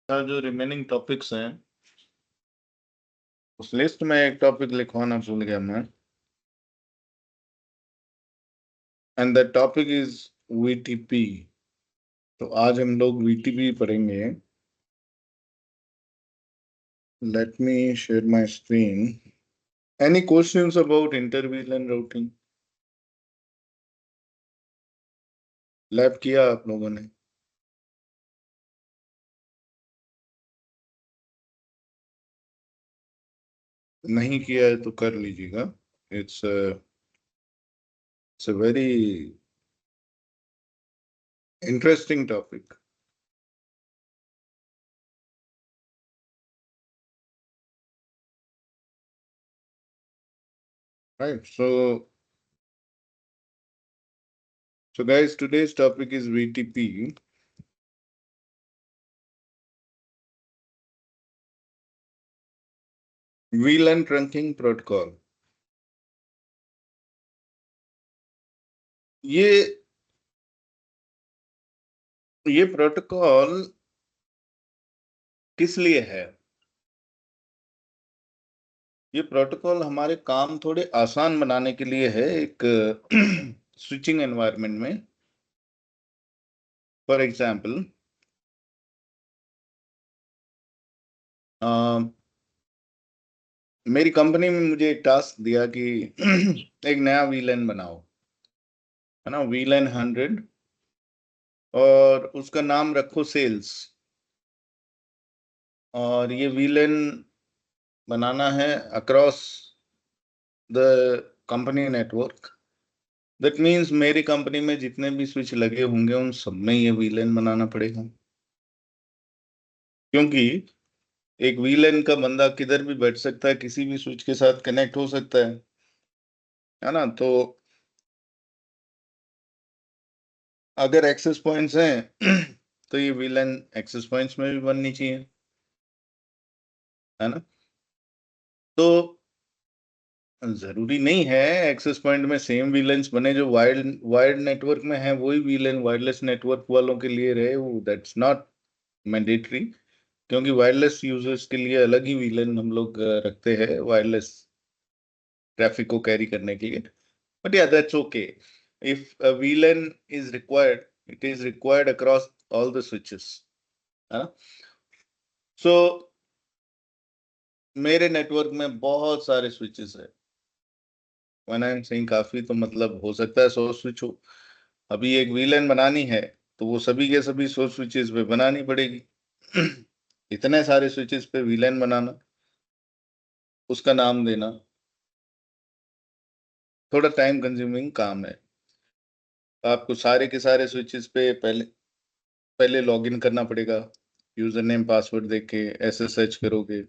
का जो remaining topics हैं उस लिस्ट में एक टॉपिक लिखवाना भूल गया मैं, and the topic is VTP. तो आज हम लोग वीटीपी पढ़ेंगे। Let me share my screen. Any questions about inter VLAN routing? Lab किया आप लोगों ने? नहीं किया है तो कर लीजिएगा। It's it's a very interesting topic. Right, so guys, today's topic is VTP. VLAN trunking protocol। ये ये प्रोटोकॉल किस लिए है? ये प्रोटोकॉल हमारे काम थोड़े आसान बनाने के लिए है, एक स्विचिंग एनवायरनमेंट में। फॉर एग्जांपल, मेरी कंपनी में मुझे एक टास्क दिया कि एक नया वीलैन बनाओ, है ना, वीलैन 100, और उसका नाम रखो सेल्स। और ये वीलैन बनाना है across the company network. That means मेरी कंपनी में जितने भी स्विच लगे होंगे उन सब में ये वीलैन बनाना पड़ेगा, क्योंकि एक वीलैन का बंदा किधर भी बैठ सकता है, किसी भी स्विच के साथ कनेक्ट हो सकता है ना। तो अगर एक्सेस पॉइंट्स हैं तो ये वीलैन एक्सेस पॉइंट्स में भी बननी चाहिए, है ना। तो जरूरी नहीं है एक्सेस पॉइंट में सेम वीलैंस बने जो वायर्ड वायर्ड नेटवर्क में है, वही वीलैन वायरलेस नेटवर्क वालों के लिए रहे, वो दैट्स नॉट मैंडेटरी। क्योंकि वायरलेस यूजर्स के लिए अलग ही वीलैन हम लोग रखते हैं वायरलेस ट्रैफिक को कैरी करने के लिए। बट या that's okay. If a VLAN is required, it is required across all the switches, है ना। सो मेरे नेटवर्क में बहुत सारे स्विचेस है। व्हेन आई एम सेइंग काफी, तो मतलब हो सकता है 100 स्विच हो। अभी एक VLAN बनानी है तो वो सभी के सभी 100 स्विचेस पे बनानी पड़ेगी। इतने सारे स्विचेस पे VLAN बनाना, उसका नाम देना, थोड़ा टाइम कंज्यूमिंग काम है। आपको सारे के सारे स्विचेस पे पहले पहले लॉगिन करना पड़ेगा, यूजर नेम पासवर्ड देके SSH करोगे,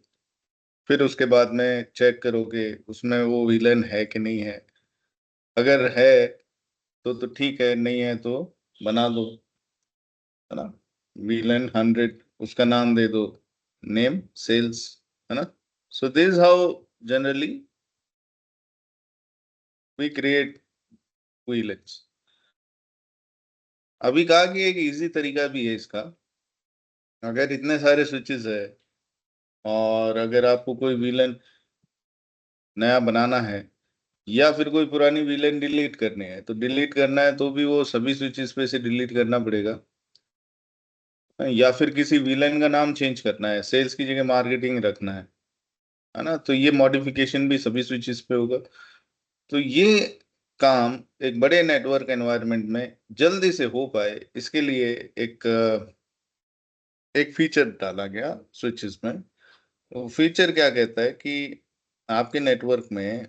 फिर उसके बाद में चेक करोगे उसमें वो विलन है कि नहीं है। अगर है तो ठीक है, नहीं है तो बना दो, है ना। विलन 100, उसका नाम दे दो, नेम सेल्स, है ना। So this how generally we create विलेट्स। अभी कहा कि एक इजी तरीका भी है इसका। अगर इतने सारे स्विचेस है और अगर आपको कोई विलन नया बनाना है या फिर कोई पुरानी वीलन डिलीट करनी है, तो डिलीट करना है तो भी वो सभी स्विचेस पे से डिलीट करना पड़ेगा। या फिर किसी वीलन का नाम चेंज करना है, सेल्स की जगह मार्केटिंग रखना है ना, तो ये मॉडिफिकेशन भी सभी स्विचेस पे होगा। तो ये काम एक बड़े नेटवर्क एनवायरनमेंट में जल्दी से हो पाए, इसके लिए एक एक फीचर डाला गया स्विचेस में। तो फीचर क्या कहता है कि आपके नेटवर्क में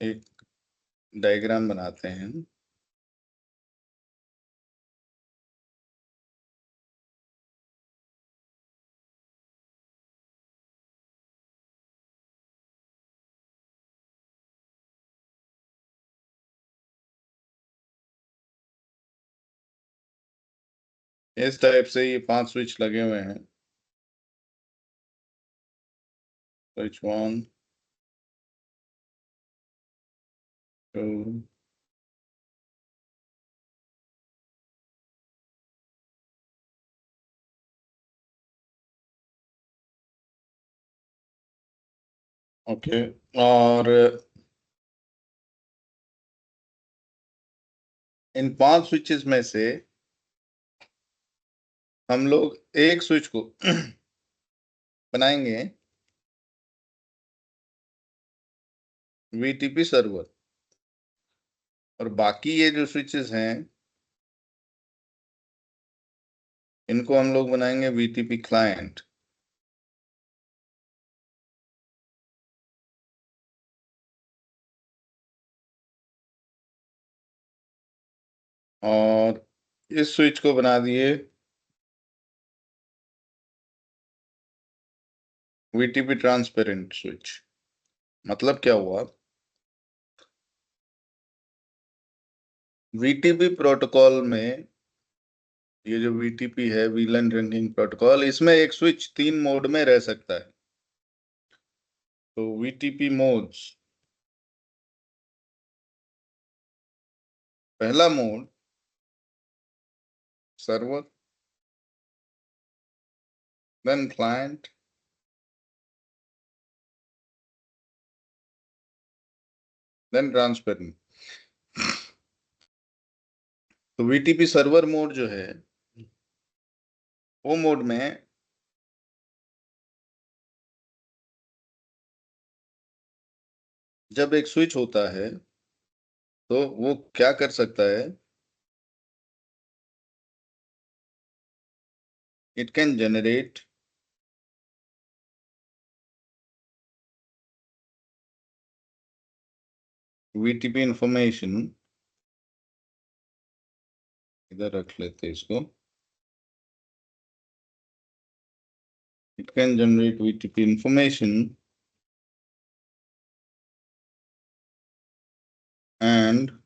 एक डायग्राम बनाते हैं। इस टाइप से ये 5 स्विच लगे हुए हैं। Switch 1, 2, okay. और इन 5 स्विचेस में से हम लोग एक स्विच को बनाएंगे वीटीपी सर्वर, और बाकी ये जो स्विचेस हैं इनको हम लोग बनाएंगे वीटीपी क्लाइंट। और इस स्विच को बना दिए वीटीपी ट्रांसपेरेंट स्विच। मतलब क्या हुआ, वीटीपी प्रोटोकॉल में, ये जो वीटीपी है वीलन ड्रिंकिंग प्रोटोकॉल, इसमें एक स्विच 3 मोड में रह सकता है। तो वीटीपी मोड्स, पहला mode server, then client, then transparent. तो वीटीपी सर्वर मोड जो है, वो मोड में जब एक स्विच होता है तो वो क्या कर सकता है, it can generate VTP information. इधर रख लेते हैं इसको। It can generate VTP information and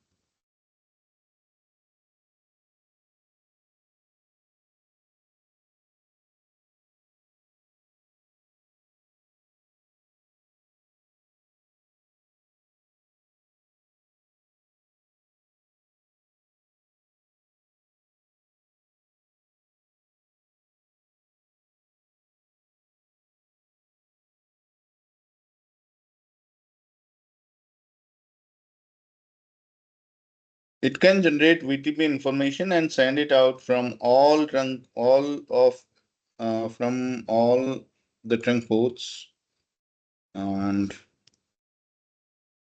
it can generate VTP information and send it out from all from all the trunk ports, and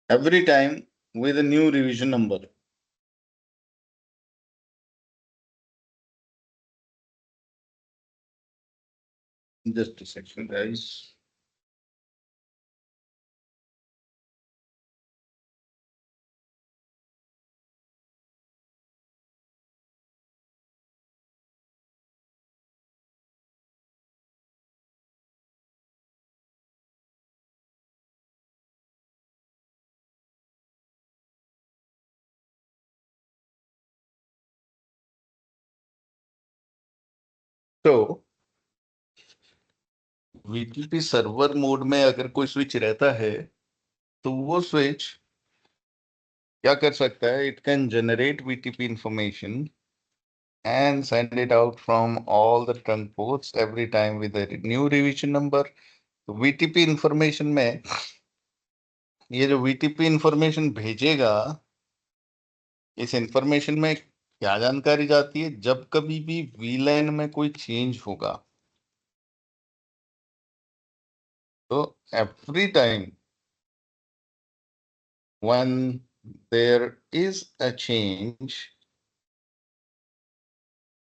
every time with a new revision number. Just a second, guys. तो VTP server mode में अगर कोई switch रहता है तो वो switch क्या कर सकता है, it can generate VTP information and send it out from all the trunk ports every time with a new revision number. तो VTP इंफॉर्मेशन में, ये जो VTP इंफॉर्मेशन भेजेगा, इस इंफॉर्मेशन में क्या जानकारी जाती है, जब कभी भी वीलैन में कोई चेंज होगा तो every time when there is a change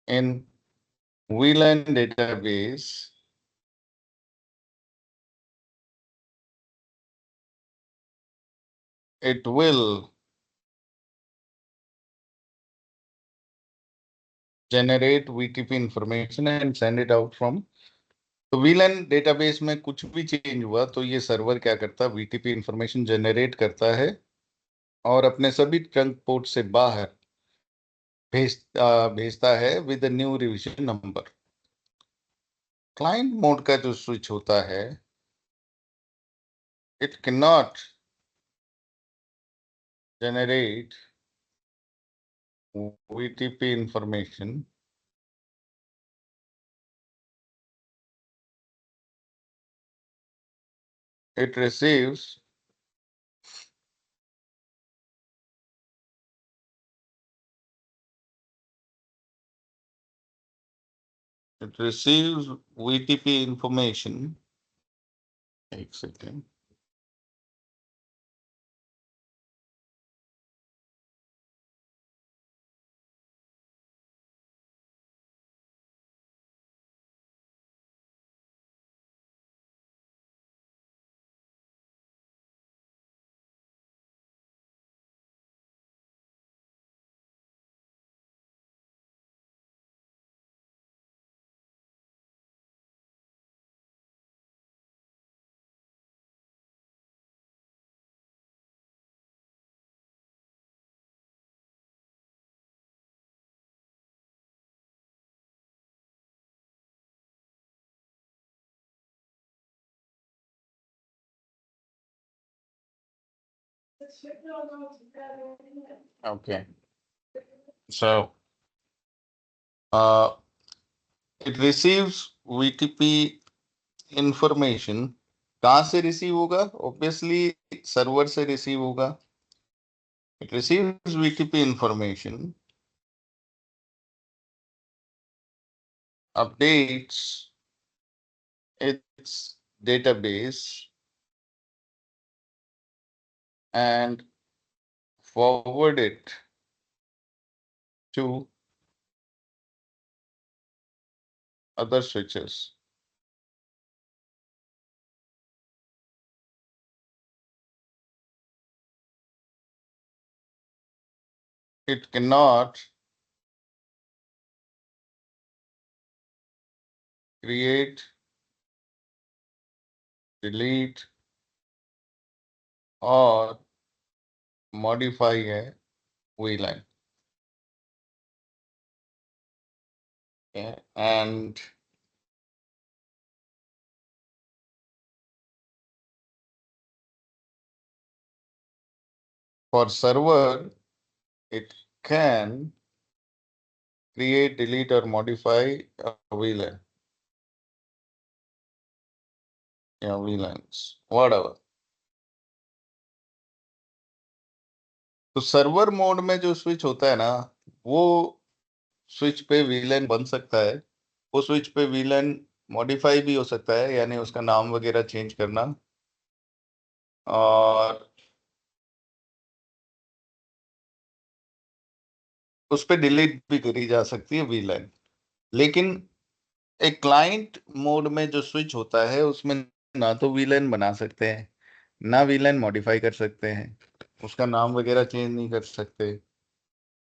in VLAN database, it will generate VTP information and send it out from। तो वीलैन डेटाबेस में कुछ भी चेंज हुआ तो ये सर्वर क्या करता है, वीटीपी इंफॉर्मेशन जनरेट करता है और अपने सभी ट्रंक पोर्ट से बाहर भेजता है with new revision number. Client mode का जो स्विच होता है, it can not generate VTP information it receives VTP information. एक second. Okay. So, it receives VTP information. कहाँ से रिसीव होगा? ऑब्वियसली सर्वर से रिसीव होगा. It receives VTP information, updates its database, and forward it to other switches. It cannot create, delete, or modify a VLAN. Okay. And for server, it can create, delete, or modify a VLAN. Yeah, VLANs, whatever. तो server mode में जो switch होता है ना, वो switch पे VLAN बन सकता है. वो स्विच पे VLAN मॉडिफाई भी हो सकता है, यानी उसका नाम वगैरह चेंज करना, और उस पे डिलीट भी करी जा सकती है VLAN. लेकिन एक क्लाइंट मोड में जो स्विच होता है उसमें ना तो VLAN बना सकते हैं, ना VLAN मॉडिफाई कर सकते हैं, उसका नाम वगैरह चेंज नहीं कर सकते,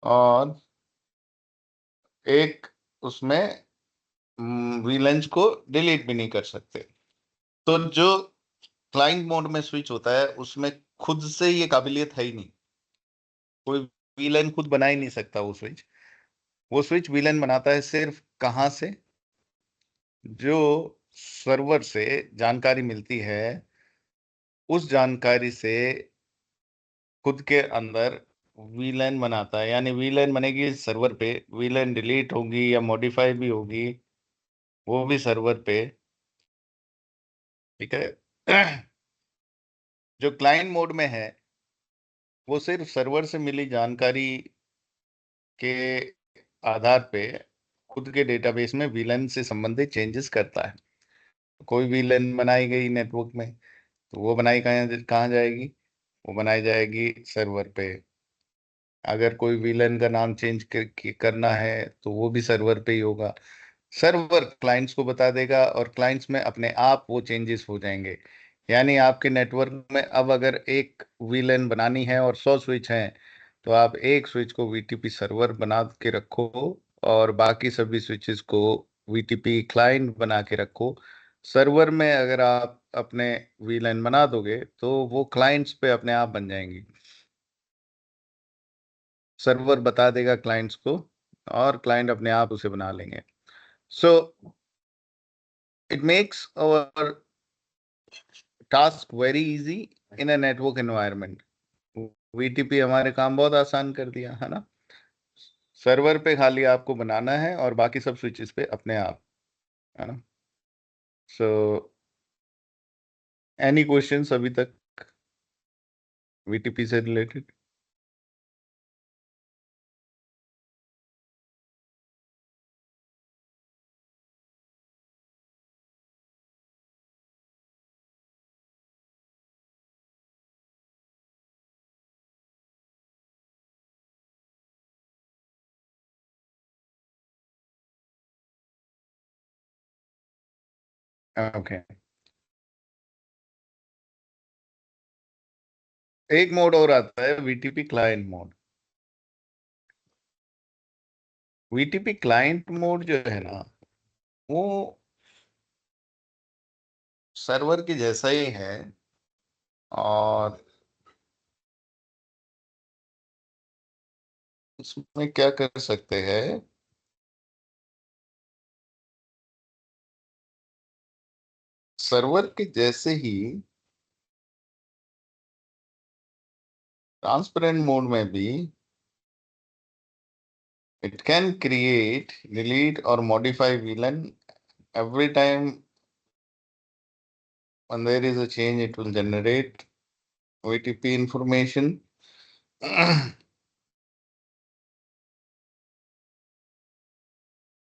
और एक उसमें VLANs को डिलीट भी नहीं कर सकते. तो जो क्लाइंट मोड में स्विच होता है उसमें खुद से ये काबिलियत है ही नहीं. कोई VLAN खुद बना ही नहीं सकता. वो स्विच VLAN बनाता है सिर्फ कहाँ से? जो सर्वर से जानकारी मिलती है, उस जानकारी से खुद के अंदर VLAN बनाता है. यानी VLAN बनेगी सर्वर पे, VLAN डिलीट होगी या मॉडिफाई भी होगी, वो भी सर्वर पे. ठीक है. जो क्लाइंट मोड में है वो सिर्फ सर्वर से मिली जानकारी के आधार पे खुद के डेटाबेस में VLAN से संबंधित चेंजेस करता है. कोई VLAN बनाई गई नेटवर्क में, तो वो बनाई कहाँ कहाँ जाएगी? वो बनाई जाएगी सर्वर पे. अगर कोई VLAN का नाम चेंज करना है तो वो भी सर्वर पे ही होगा. सर्वर क्लाइंट्स को बता देगा और क्लाइंट्स में अपने आप वो चेंजेस हो जाएंगे. यानी आपके नेटवर्क में अब अगर एक VLAN बनानी है और 100 स्विच हैं, तो आप एक स्विच को VTP सर्वर बना के रखो और बाकी सभी स्विचेस को VTP क्लाइंट बना के रखो. सर्वर में अगर आप अपने VLAN बना दोगे तो वो क्लाइंट्स पे अपने आप बन जाएंगी. सर्वर बता देगा क्लाइंट्स को और क्लाइंट अपने आप उसे बना लेंगे. So it makes our task very easy in a network environment. VTP हमारे काम बहुत आसान कर दिया है ना. सर्वर पे खाली आपको बनाना है और बाकी सब स्विचेस पे अपने आप, है ना. सो एनी क्वेश्चंस अभी तक वीटीपी से रिलेटेड? ओके, एक मोड और आता है, VTP client mode. VTP client mode जो है ना, वो सर्वर के जैसा ही है। और इसमें क्या कर सकते हैं, सर्वर के जैसे ही ट्रांसपेरेंट मोड में भी it can create, delete or modify VLAN every time when there is a change. It will generate VTP information.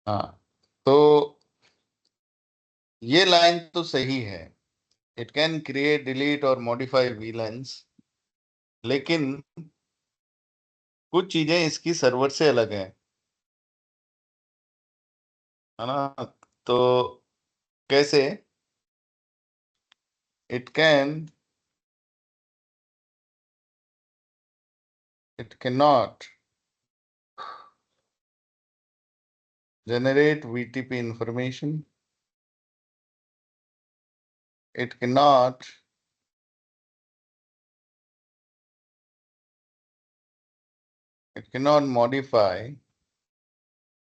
हाँ, तो ये लाइन तो सही है, इट कैन क्रिएट, डिलीट और मॉडिफाई VLANs, लेकिन कुछ चीजें इसकी सर्वर से अलग है ना? तो कैसे? It can, it can not generate VTP information. It cannot modify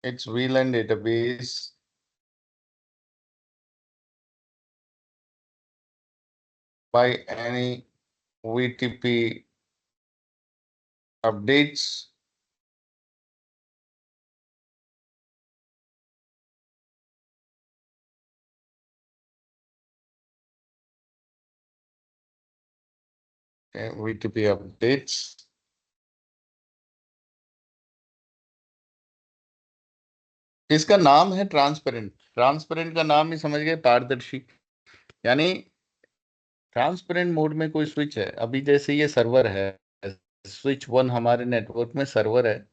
its VLAN database by any VTP updates. Okay, VTP updates. इसका नाम है ट्रांसपेरेंट। ट्रांसपेरेंट का नाम ही समझ गए, पारदर्शी। यानी ट्रांसपेरेंट मोड में कोई स्विच है, अभी जैसे ये सर्वर है, स्विच 1 हमारे नेटवर्क में सर्वर है।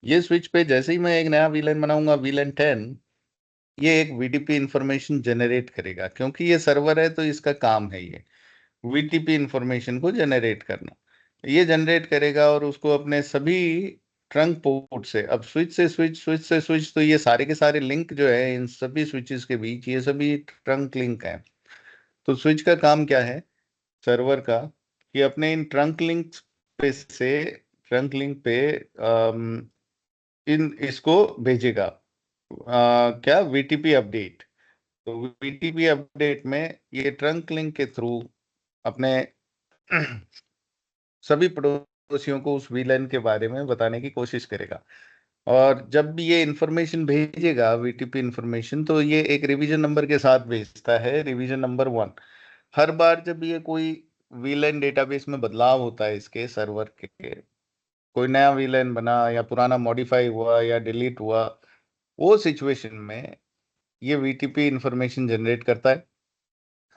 ये स्विच पे जैसे ही मैं एक नया वीलन बनाऊंगा, वीलन 10, ये एक वीटीपी इंफॉर्मेशन जनरेट करेगा, क्योंकि ये सर्वर है तो इसका काम है ये वीटीपी इंफॉर्मेशन को जनरेट करना। ये जनरेट करेगा और उसको अपने सभी ट्रंक पोर्ट से, अब स्विच से स्विच, स्विच से स्विच, तो ये सारे के सारे लिंक जो है इन सभी स्विचेस के बीच, ये सभी ट्रंक लिंक है। तो स्विच का काम क्या है सर्वर का, कि अपने इन ट्रंक लिंक पे से, ट्रंक लिंक पे इन इसको भेजेगा, क्या, वीटीपी अपडेट। तो वीटीपी अपडेट में ये ट्रंक लिंक के थ्रू अपने सभी पड़ोसियों को उस वीलन के बारे में बताने की कोशिश करेगा। और जब भी ये इंफॉर्मेशन भेजेगा, वीटीपी इंफॉर्मेशन, तो ये एक रिवीजन नंबर के साथ भेजता है, रिवीजन नंबर 1। हर बार जब ये कोई वीलन डेटाबेस में बदलाव होता है, इसके सर्वर के कोई नया वीलन बना या पुराना मॉडिफाई हुआ या डिलीट हुआ, वो सिचुएशन में ये वीटीपी इंफॉर्मेशन जनरेट करता है,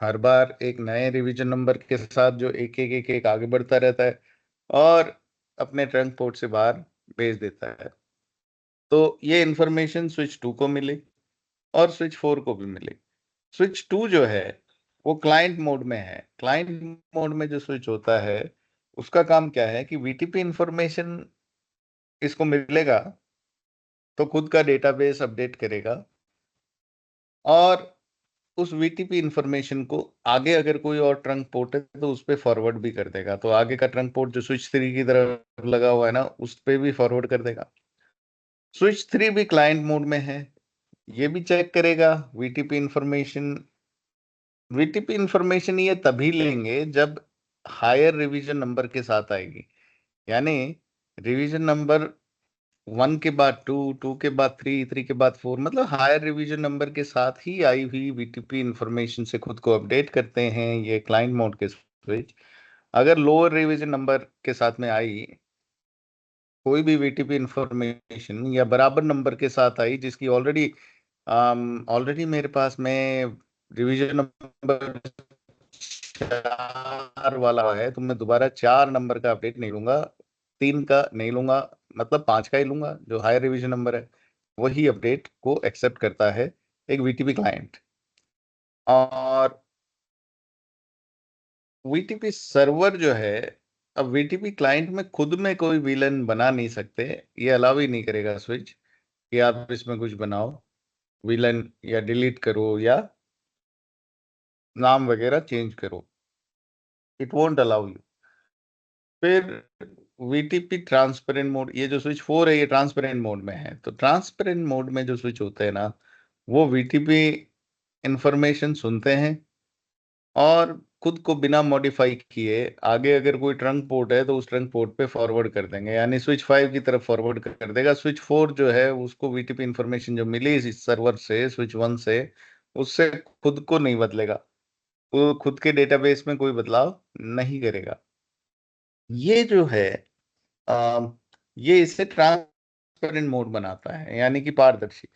हर बार एक नए रिवीजन नंबर के साथ, जो एक एक आगे बढ़ता रहता है और अपने ट्रंक पोर्ट से बाहर भेज देता है। तो ये इंफॉर्मेशन स्विच 2 को मिले और स्विच 4 को भी मिले। स्विच 2 जो है वो क्लाइंट मोड में है। क्लाइंट मोड में जो स्विच होता है, उसका काम क्या है कि वीटीपी इंफॉर्मेशन इसको मिलेगा तो खुद का डेटाबेस अपडेट करेगा और उस वीटीपी इंफॉर्मेशन को आगे अगर कोई और ट्रंक पोर्ट है तो उस पे फॉरवर्ड भी कर देगा। तो आगे का ट्रंक पोर्ट जो स्विच 3 की तरफ लगा हुआ है ना, उस पे भी फॉरवर्ड कर देगा। स्विच 3 भी क्लाइंट मोड में है, ये भी चेक करेगा वीटीपी इंफॉर्मेशन। वीटीपी इंफॉर्मेशन ये तभी लेंगे जब हायर रिवीजन नंबर के साथ आएगी। यानी रिवीजन नंबर 1 के बाद 2, 2 के बाद 3, 3 के बाद 4, मतलब हायर रिवीजन नंबर के साथ ही आई हुई वीटीपी इंफॉर्मेशन से खुद को अपडेट करते हैं ये क्लाइंट मोड के स्विच। अगर लोअर रिवीजन नंबर के साथ में आई कोई भी वीटीपी इंफॉर्मेशन या बराबर नंबर के साथ आई जिसकी ऑलरेडी मेरे पास में रिवीजन नंबर 4 वाला है, तो मैं दोबारा 4 नंबर का अपडेट नहीं लूंगा, 3 का नहीं लूंगा, मतलब 5 का ही लूंगा जो हायर रिवीजन नंबर है। वही अपडेट को एक्सेप्ट करता है एक वीटीपी क्लाइंट। और वीटीपी सर्वर जो है, अब वीटीपी क्लाइंट में खुद में कोई विलन बना नहीं सकते, ये अलाउ ही नहीं करेगा स्विच कि आप इसमें कुछ बनाओ विलन या डिलीट करो या नाम वगैरह चेंज करो, इट वोंट अलाउ यू। फिर वीटीपी ट्रांसपेरेंट मोड, ये जो स्विच 4 है ये ट्रांसपेरेंट मोड में है। तो ट्रांसपेरेंट मोड में जो स्विच होते हैं ना, वो वीटीपी इंफॉर्मेशन सुनते हैं और खुद को बिना मॉडिफाई किए आगे अगर कोई ट्रंक पोर्ट है तो उस ट्रंक पोर्ट पे फॉरवर्ड कर देंगे, यानी स्विच 5 की तरफ फॉरवर्ड कर देगा। स्विच 4 जो है उसको वीटीपी इंफॉर्मेशन जो मिली इस सर्वर से स्विच 1 से, उससे खुद को नहीं बदलेगा, वो खुद के डेटाबेस में कोई बदलाव नहीं करेगा। ये जो है अ, ये इसे ट्रांसपेरेंट मोड बनाता है, यानी कि पारदर्शी।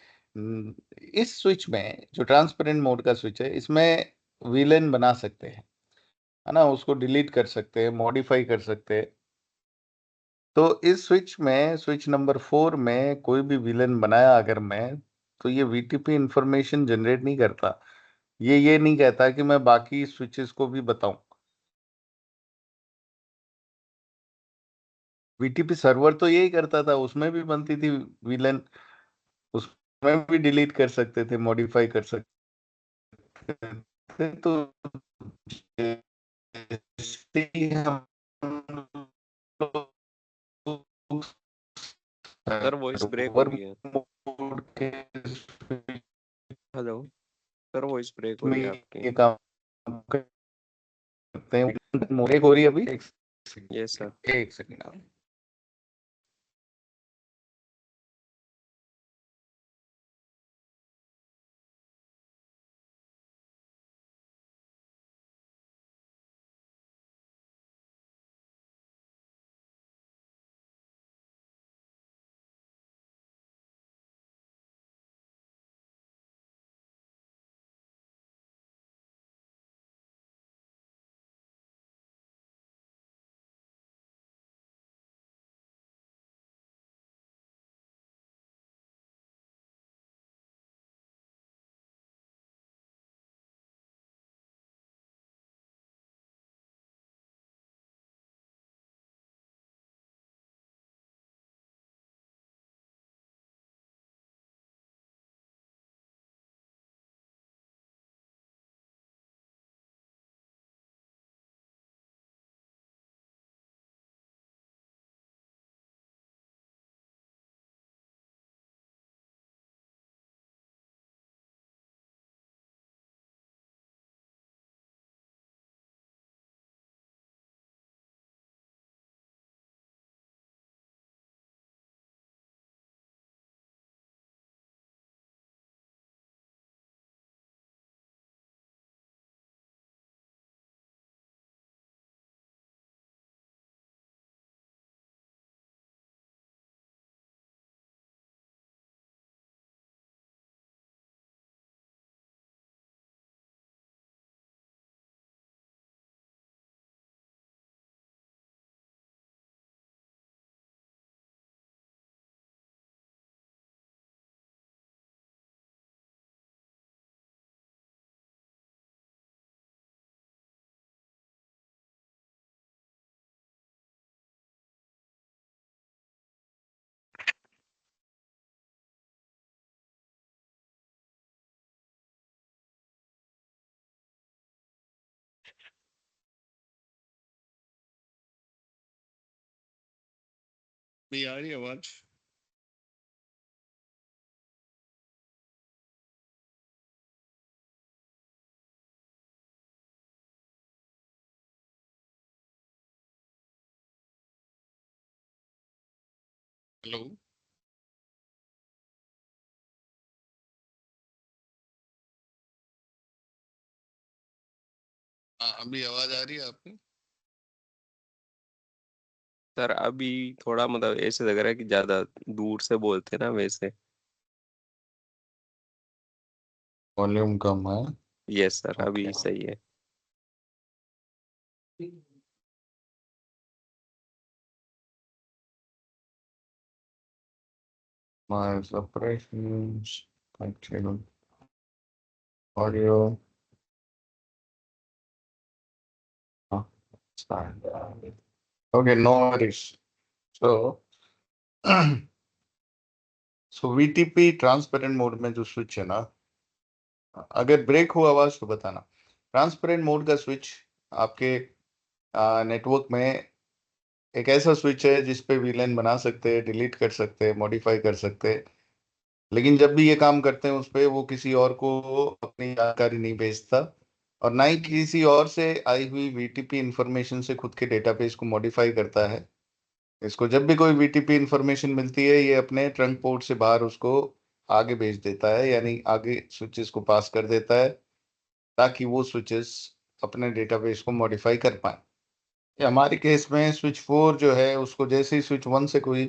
इस स्विच में जो ट्रांसपेरेंट मोड का स्विच है इसमें विलेन बना सकते हैं, है ना, उसको डिलीट कर सकते हैं, मॉडिफाई कर सकते हैं। तो इस स्विच में स्विच नंबर 4 में कोई भी विलेन बनाया अगर मैं, तो ये वीटीपी इंफॉर्मेशन जनरेट नहीं करता, ये नहीं कहता कि मैं बाकी स्विचेस को भी बताऊं। वीटीपी सर्वर तो यही करता था, उसमें भी बनती थी विलेन, उसमें भी डिलीट कर सकते थे, मॉडिफाई कर सकते थे। तो जैसे ही हम लोग सर वॉइस ब्रेक हो सर्वर रही है। मोड के हेलो। सर वॉइस ब्रेक हो में रही है आपकी। ये काम करते हैं, मोड़े हो रही है अभी, यस सर। एक सेकंड आप। भी आ रही है आवाज? हेलो। अभी आवाज आ रही है आपकी? सर अभी थोड़ा मतलब ऐसे लग रहा है कि ज्यादा दूर से बोलते हैं ना वैसे। वॉल्यूम कम है। यस सर, अभी ओके। सही है। My operations continue audio. Oh, it's fine. Okay, no worries. So, so VTP transparent mode में जो स्विच है ना, अगर ब्रेक हो आवाज तो बताना। ट्रांसपेरेंट मोड का स्विच आपके नेटवर्क में एक ऐसा स्विच है जिसपे वीलैन बना सकते हैं, डिलीट कर सकते हैं, मॉडिफाई कर सकते हैं। लेकिन जब भी ये काम करते हैं उस पे वो किसी और को अपनी जानकारी नहीं भेजता, और ना ही किसी और से आई हुई वीटीपी इंफॉर्मेशन से खुद के डेटाबेस को मॉडिफाई करता है। इसको जब भी कोई वीटीपी इंफॉर्मेशन मिलती है ये अपने ट्रंक पोर्ट से बाहर उसको आगे भेज देता है, यानी आगे स्विचेस को पास कर देता है, ताकि वो स्विचेस अपने डेटाबेस को मॉडिफाई कर पाए। ये हमारे केस में स्विच 4 जो है उसको जैसे ही स्विच 1 से कोई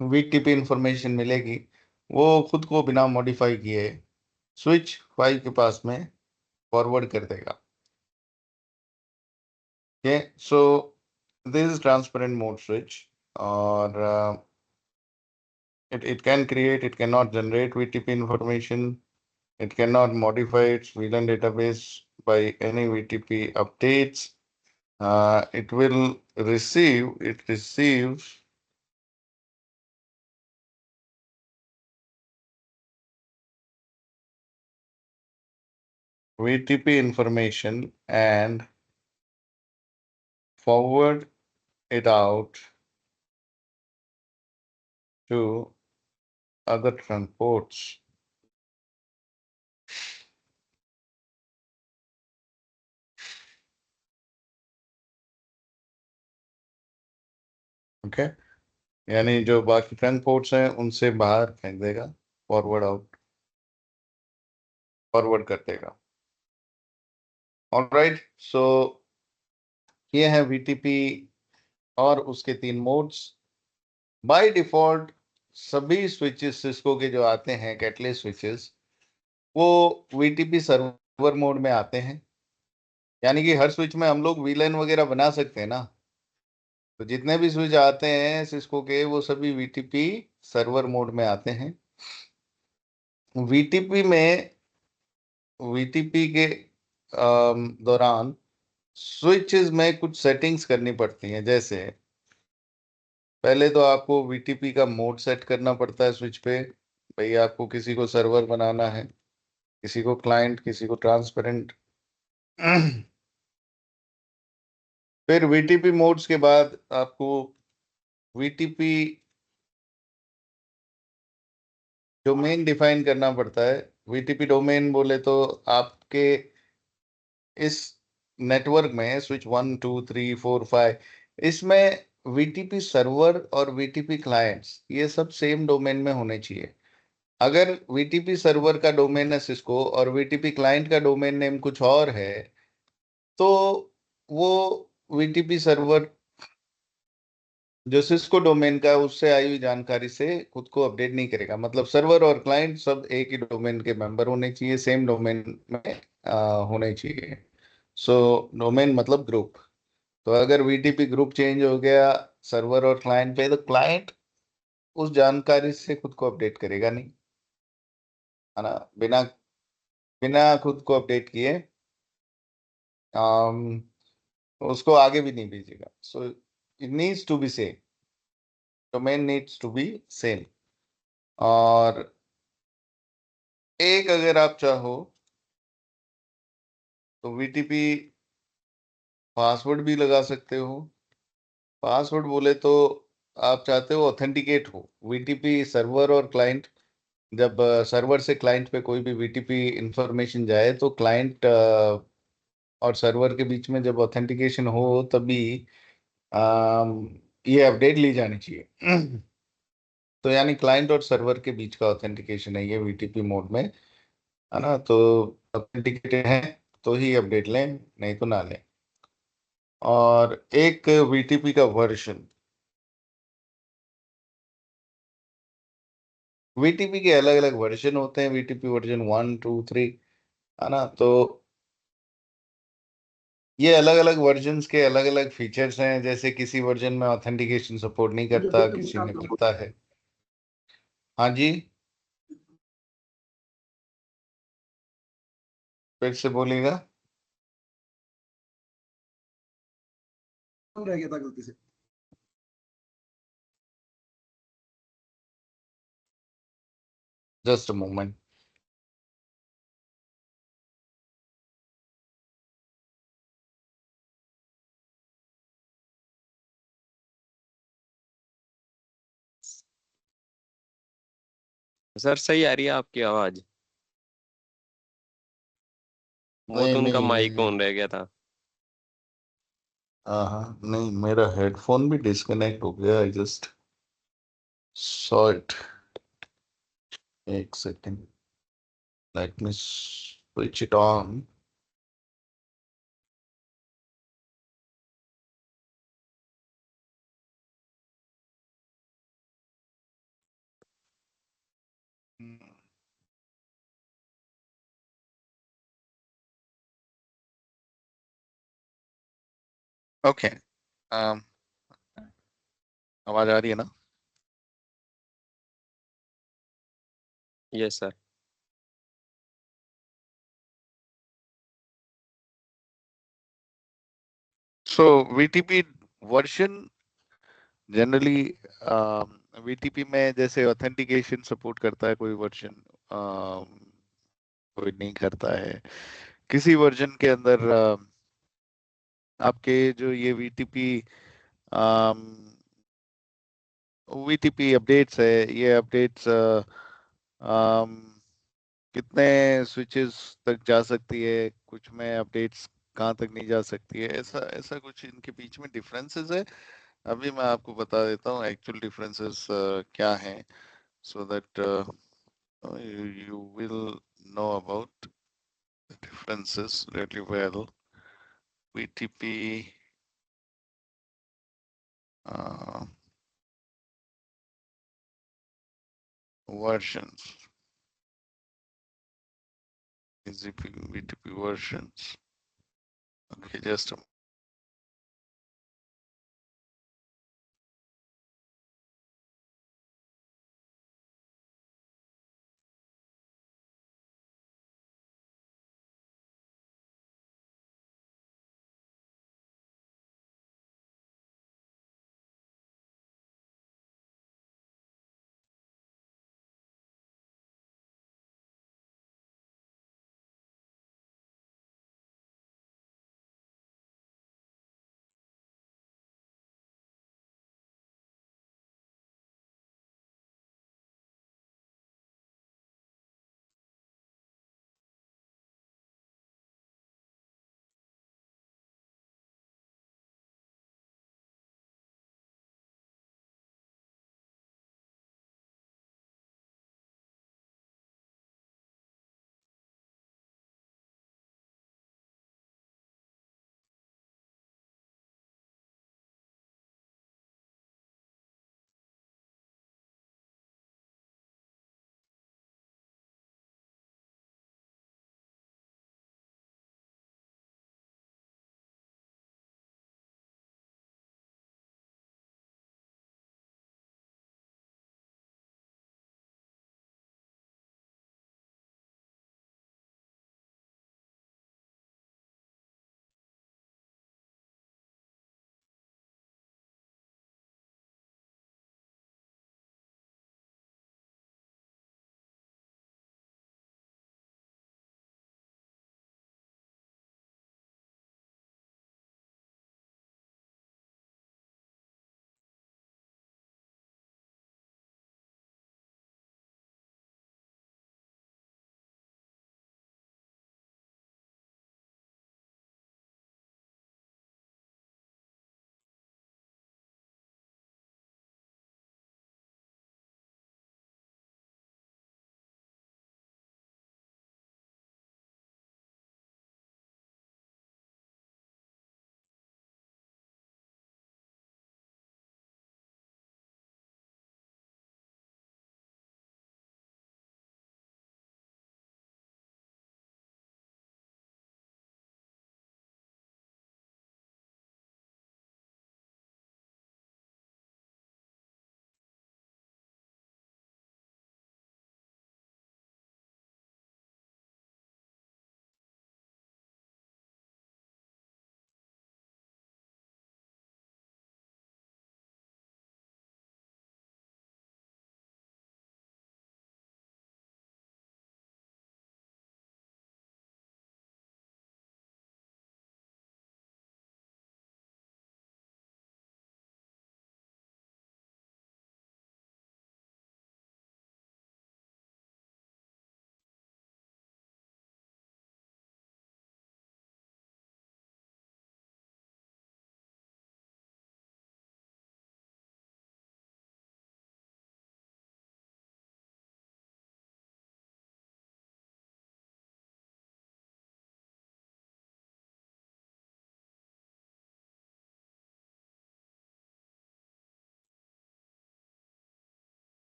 वीटीपी इंफॉर्मेशन मिलेगी वो खुद को बिना मॉडिफाई किए स्विच 5 के पास में फॉरवर्ड कर देगा। Okay, so this is transparent mode switch, और it can create, it cannot generate VTP information, it cannot modify its VLAN database by any VTP updates. It will receive, it receives VTP information and forward it out to other trunk ports. Okay, यानी जो बाकी trunk ports हैं उनसे बाहर फेंक देगा, forward out, forward कर देगा। ऑलराइट, सो ये है वीटीपी और उसके 3 मोड्स। बाय डिफॉल्ट सभी स्विचेस सिस्को के जो आते हैं कैटलिस्ट स्विचेस वो वीटीपी सर्वर मोड में आते हैं, यानी कि हर स्विच में हम लोग वीलैन वगैरह बना सकते हैं ना। तो जितने भी स्विच आते हैं सिस्को के वो सभी वीटीपी सर्वर मोड में आते हैं। वीटीपी में, वीटीपी के दौरान स्विचेस में कुछ सेटिंग्स करनी पड़ती हैं। जैसे पहले तो आपको वीटीपी का मोड सेट करना पड़ता है स्विच पे, भाई आपको किसी को सर्वर बनाना है, किसी को क्लाइंट, किसी को ट्रांसपेरेंट। फिर वीटीपी मोड्स के बाद आपको वीटीपी डोमेन डिफाइन करना पड़ता है। वीटीपी डोमेन बोले तो आपके इस नेटवर्क में स्विच 1 2 3 4 5 इसमें वीटीपी सर्वर और वीटीपी क्लाइंट्स ये सब सेम डोमेन में होने चाहिए। अगर वीटीपी सर्वर का डोमेन है सिस्को और वीटीपी क्लाइंट का डोमेन नेम कुछ और है तो वो वीटीपी सर्वर जो सिस्को डोमेन का है, उससे आई हुई जानकारी से खुद को अपडेट नहीं करेगा। मतलब सर्वर और क्लाइंट सब एक ही डोमेन के मेंबर होने चाहिए, सेम डोमेन में होने चाहिए। सो डोमेन मतलब ग्रुप। तो अगर वीटीपी ग्रुप चेंज हो गया सर्वर और क्लाइंट पे तो क्लाइंट उस जानकारी से खुद को अपडेट करेगा नहीं, है ना। बिना बिना खुद को अपडेट किए अम, उसको आगे भी नहीं भेजेगा। So it needs to be same, domain needs to be same. और एक अगर आप चाहो तो वीटीपी पासवर्ड भी लगा सकते हो। पासवर्ड बोले तो आप चाहते हो ऑथेंटिकेट हो वीटीपी सर्वर और क्लाइंट। जब सर्वर से क्लाइंट पे कोई भी वीटीपी इंफॉर्मेशन जाए तो क्लाइंट और सर्वर के बीच में जब ऑथेंटिकेशन हो तभी ये अपडेट ली जानी चाहिए। तो यानी क्लाइंट और सर्वर के बीच का ऑथेंटिकेशन है ये वीटीपी मोड में, है ना। तो ऑथेंटिकेटेड है तो ही अपडेट लें, नहीं तो ना लें। और एक वीटीपी का वर्जन, वीटीपी के अलग अलग वर्जन होते हैं, वीटीपी वर्जन 1 2 3, है ना। तो ये अलग अलग वर्जन्स के अलग अलग फीचर्स हैं, जैसे किसी वर्जन में ऑथेंटिकेशन सपोर्ट नहीं करता, किसी में करता है। हाँ जी, फिर से बोलिएगा। रह गया था गलती से। Just a moment. सर सही आ रही है आपकी आवाज। वो नहीं तो उनका नहीं माइक नहीं, ऑन रह गया था। हाँ हाँ, नहीं, मेरा हेडफोन भी डिस्कनेक्ट हो गया, आई जस्ट सॉ इट। एक second, let me switch it on. Okay, आवाज आ रही है ना? Yes sir. So VTP version generally, VTP में जैसे ऑथेंटिकेशन सपोर्ट करता है कोई वर्जन, कोई नहीं करता है। किसी वर्जन के अंदर आपके जो ये वीटीपी अपडेट्स है, ये अपडेट्स कितने स्विचेस तक जा सकती है, कुछ में अपडेट्स कहाँ तक नहीं जा सकती है, ऐसा ऐसा कुछ इनके बीच में डिफरेंसेस है। अभी मैं आपको बता देता हूँ एक्चुअल डिफरेंसेस क्या हैं, so that you will know about the differences really well. VTP uh, versions, VTP versions. Okay, just a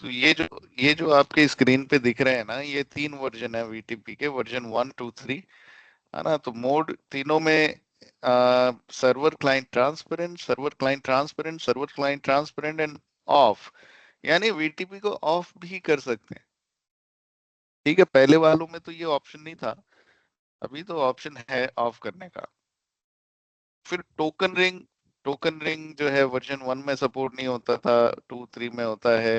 तो ये जो आपके स्क्रीन पे दिख रहे हैं ना, ये 3 वर्जन है वीटीपी के, वर्जन 1 2 3, है ना। तो मोड तीनों में server client transparent, server client transparent, server client transparent end of, यानी वीटीपी को ऑफ भी कर सकते हैं। ठीक है, पहले वालों में तो ये ऑप्शन नहीं था, अभी तो ऑप्शन है ऑफ करने का। फिर टोकन रिंग जो है वर्जन 1 में सपोर्ट नहीं होता था, 2 3 में होता है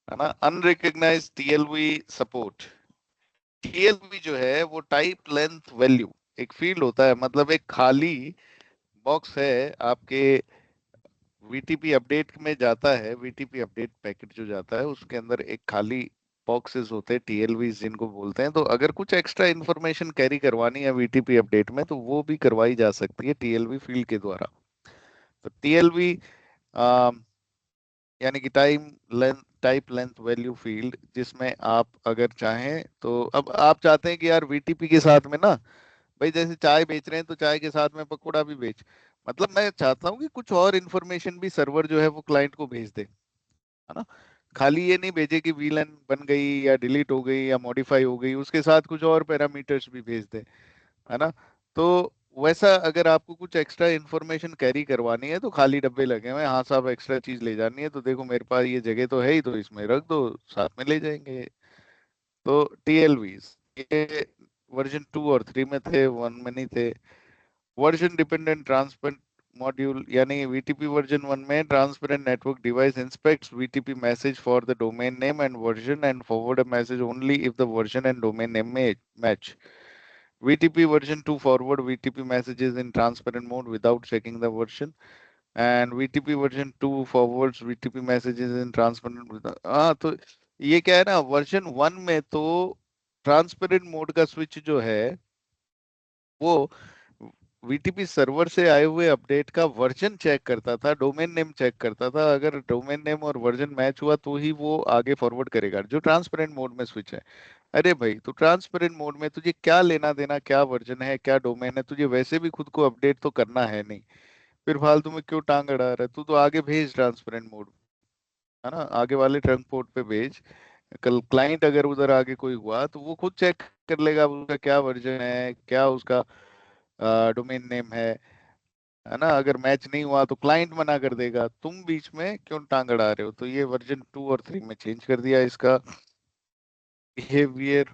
ना। Unrecognised TLV support. टीएलवी जो है वो टाइप लेंथ वैल्यू एक फील्ड होता है, मतलब एक खाली बॉक्स है आपके वीटीपी अपडेट में जाता है, वीटीपी अपडेट पैकेट जो जाता है उसके अंदर एक खाली बॉक्सेस होते हैं, टीएलवी जिनको बोलते हैं। तो अगर कुछ एक्स्ट्रा इन्फॉर्मेशन कैरी करवानी है वीटीपी अपडेट में तो वो भी करवाई जा सकती है टीएलवी फील्ड के द्वारा। तो टीएलवी यानी कि टाइप लेंथ वैल्यू फील्ड, जिसमें आप अगर चाहें तो, अब आप चाहते हैं कि यार वीटीपी के साथ में ना, भाई जैसे चाय बेच रहे हैं तो चाय के साथ में पकौड़ा भी बेच, मतलब मैं चाहता हूँ कि कुछ और इन्फॉर्मेशन भी सर्वर जो है वो क्लाइंट को भेज दे, है ना। खाली ये नहीं भेजे कि वीलन बन गई या डिलीट हो गई या मॉडिफाई हो गई, उसके साथ कुछ और पैरामीटर्स भी भेज दे, है ना। तो वैसा अगर आपको कुछ एक्स्ट्रा इन्फॉर्मेशन कैरी करवानी है तो खाली डब्बे लगे हुए हैं, हाँ साहब एक्स्ट्रा चीज ले जानी है तो देखो मेरे पास ये जगह तो है ही, तो इसमें रख दो, साथ में ले जाएंगे। तो टीएलवीज ये वर्जन 2 और 3 में थे, 1 में नहीं थे। वर्जन डिपेंडेंट ट्रांसपेरेंट मॉड्यूल, यानी वीटीपी वर्जन 1 में transparent network device inspects VTP message for the domain name and version and forward a message only if the version and domain name में match. VTP version 2 forward VTP messages in transparent mode without checking the version, and VTP version 2 forwards VTP messages in transparent हाँ, तो ये क्या है ना, version 1 में तो transparent mode का स्विच जो है वो वीटीपी सर्वर से आए हुए अपडेट का वर्जन चेक करता था, डोमेन नेम चेक करता था, अगर डोमेन नेम और वर्जन मैच हुआ तो ही वो आगे फॉरवर्ड करेगा, जो ट्रांसपेरेंट मोड में स्विच है। अरे भाई, तो ट्रांसपेरेंट मोड में तुझे क्या लेना देना, क्या वर्जन है क्या डोमेन है, तुझे वैसे भी खुद को अपडेट तो करना है नहीं, फिर फालतू में क्यों टांग अड़ा रहा है, तू तो आगे भेज ट्रांसपेरेंट मोड, है ना, आगे वाले ट्रंक पोर्ट पे भेज। कल क्लाइंट अगर उधर आगे कोई हुआ तो वो खुद चेक कर लेगा उसका क्या वर्जन है, क्या उसका डोमेन नेम है ना। अगर मैच नहीं हुआ तो क्लाइंट मना कर देगा, तुम बीच में क्यों टांग अड़ा रहे हो। तो ये वर्जन 2 और 3 में चेंज कर दिया इसका बिहेवियर,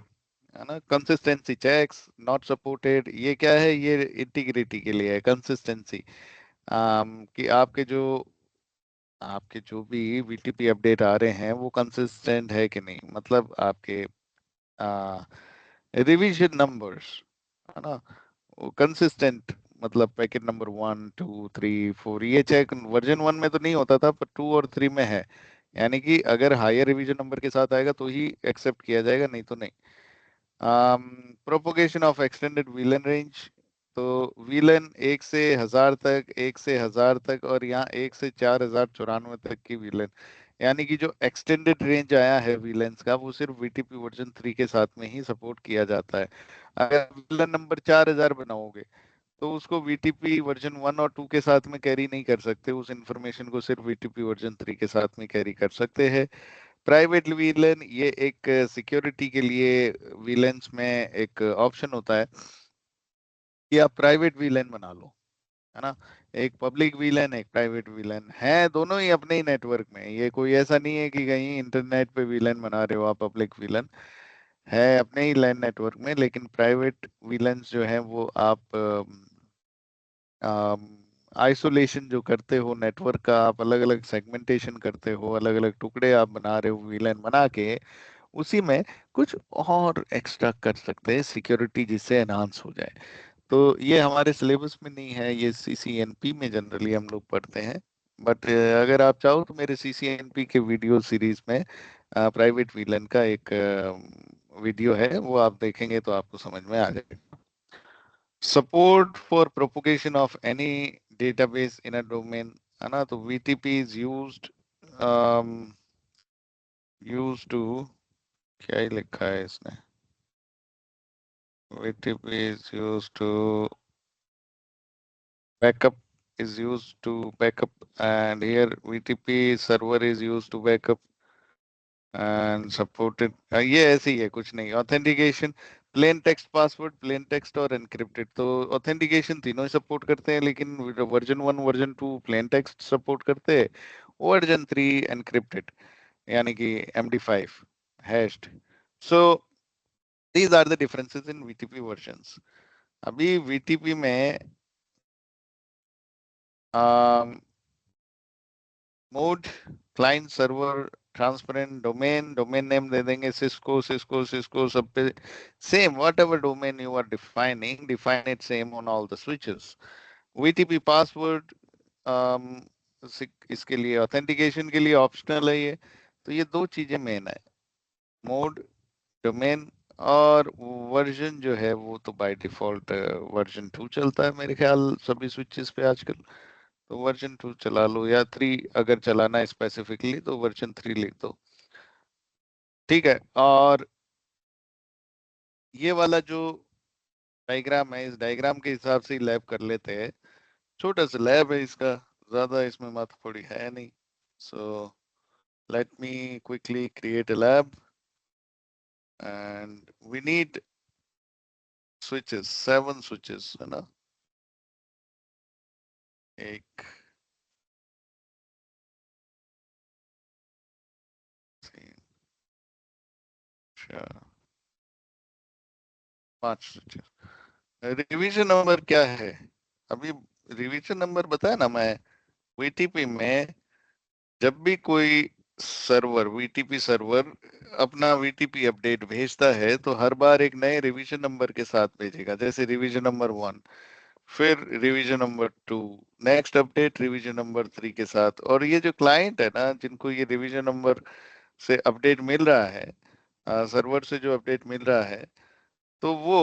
है ना। कंसिस्टेंसी चेक्स नॉट सपोर्टेड, ये क्या है, ये इंटीग्रिटी के लिए है, कंसिस्टेंसी कि आपके जो भी वीटीपी अपडेट आ रहे हैं वो कंसिस्टेंट है कि नहीं, मतलब आपके रिवीजन नंबर्स, है ना, वो कंसिस्टेंट, मतलब पैकेट नंबर 1 2 3 4, ये चेक वर्जन 1 में तो नहीं होता था पर 2 और 3 में है, यानी कि अगर हायर रिवीजन नंबर के साथ आएगा तो ही एक्सेप्ट किया जाएगा, नहीं तो नहीं। Propagation of extended VLAN range, तो वीलन 1 से 1000 तक, 1 से 1000 तक, और यहाँ 1 से 4094 तक की वीलन, यानी कि जो एक्सटेंडेड रेंज आया है वीलेंस का वो सिर्फ वीटीपी वर्जन 3 के साथ में ही सपोर्ट किया जाता है। अगर वीलन नंबर 4000 बनाओगे तो उसको वीटीपी वर्जन 1 और 2 के साथ में कैरी नहीं कर सकते, उस इंफॉर्मेशन को सिर्फ वीटीपी वर्जन 3 के साथ में कैरी कर सकते हैं। प्राइवेट वीलन, ये एक सिक्योरिटी के लिए वीलेंस में एक ऑप्शन होता है कि आप प्राइवेट वीलन बना लो, है ना। एक पब्लिक वीलन एक प्राइवेट वीलन है, दोनों ही अपने ही नेटवर्क में, ये कोई ऐसा नहीं है कि कहीं इंटरनेट पे वीलन बना रहे हो आप, पब्लिक वीलन है अपने ही लैन नेटवर्क में। लेकिन प्राइवेट वीलन्स जो है वो आप आइसोलेशन जो करते हो नेटवर्क का, आप अलग अलग सेगमेंटेशन करते हो, अलग अलग टुकड़े आप बना रहे हो वीलन बना के, उसी में कुछ और एक्स्ट्रा कर सकते हैं सिक्योरिटी जिससे एनहांस हो जाए। तो ये हमारे सिलेबस में नहीं है, ये सीसीएनपी में जनरली हम लोग पढ़ते हैं। बट अगर आप चाहो तो मेरे सीसीएनपी के वीडियो सीरीज में प्राइवेट वीलन का एक वीडियो है, वो आप देखेंगे तो आपको समझ में आ जाएगा। Support for propagation of any database in a domain, है ना। तो वीटीपी इज यूज टू, क्या ही लिखा है इसने, VTP is use to backup is used to backup, and here VTP server is used to backup and supported, ये ऐसे ही है, कुछ नहीं। Authentication, plain text password, plain text और एनक्रिप्टेड। तो ऑथेंटिकेशन तीनों ही सपोर्ट करते हैं, लेकिन version 1 version 2 plain text support करते हैं, वर्जन 3 एनक्रिप्टेड, यानी कि MD5 hashed. So these are the differences in VTP versions. अभी VTP में mode, client server, transparent, domain, domain name दे देंगे सिस्को सिस्को सिस्को सब पे same, what ever domain you are defining, define it same on all the switches. VTP password, इसके लिए authentication के लिए ऑप्शनल है ये। तो ये दो चीजें मेन है, मोड, डोमेन, और वर्जन जो है वो तो बाय डिफॉल्ट वर्जन 2 चलता है मेरे ख्याल सभी स्विचेस पे आजकल। तो वर्जन 2 चला लो, या 3 अगर चलाना है स्पेसिफिकली तो वर्जन 3 लिख दो। ठीक है। और ये वाला जो डायग्राम है, इस डायग्राम के हिसाब से ही लैब कर लेते हैं। छोटा सा लैब है इसका, ज्यादा इसमें माथा थोड़ी है नहीं। So let me quickly create a lab and we need switches, 7 switches है ना। एक, तीन, 4, 5 स्विचेस। रिवीजन नंबर क्या है अभी? रिवीजन नंबर बताया ना मैं। VTP में जब भी कोई सर्वर, VTP सर्वर अपना VTP अपडेट भेजता है तो हर बार एक नए रिवीजन नंबर के साथ भेजेगा। जैसे रिवीजन नंबर 1, फिर revision number 2, next update revision number 3 के साथ। और ये जो क्लाइंट है ना, जिनको ये रिवीजन नंबर से अपडेट मिल रहा है, सर्वर से जो अपडेट मिल रहा है, तो वो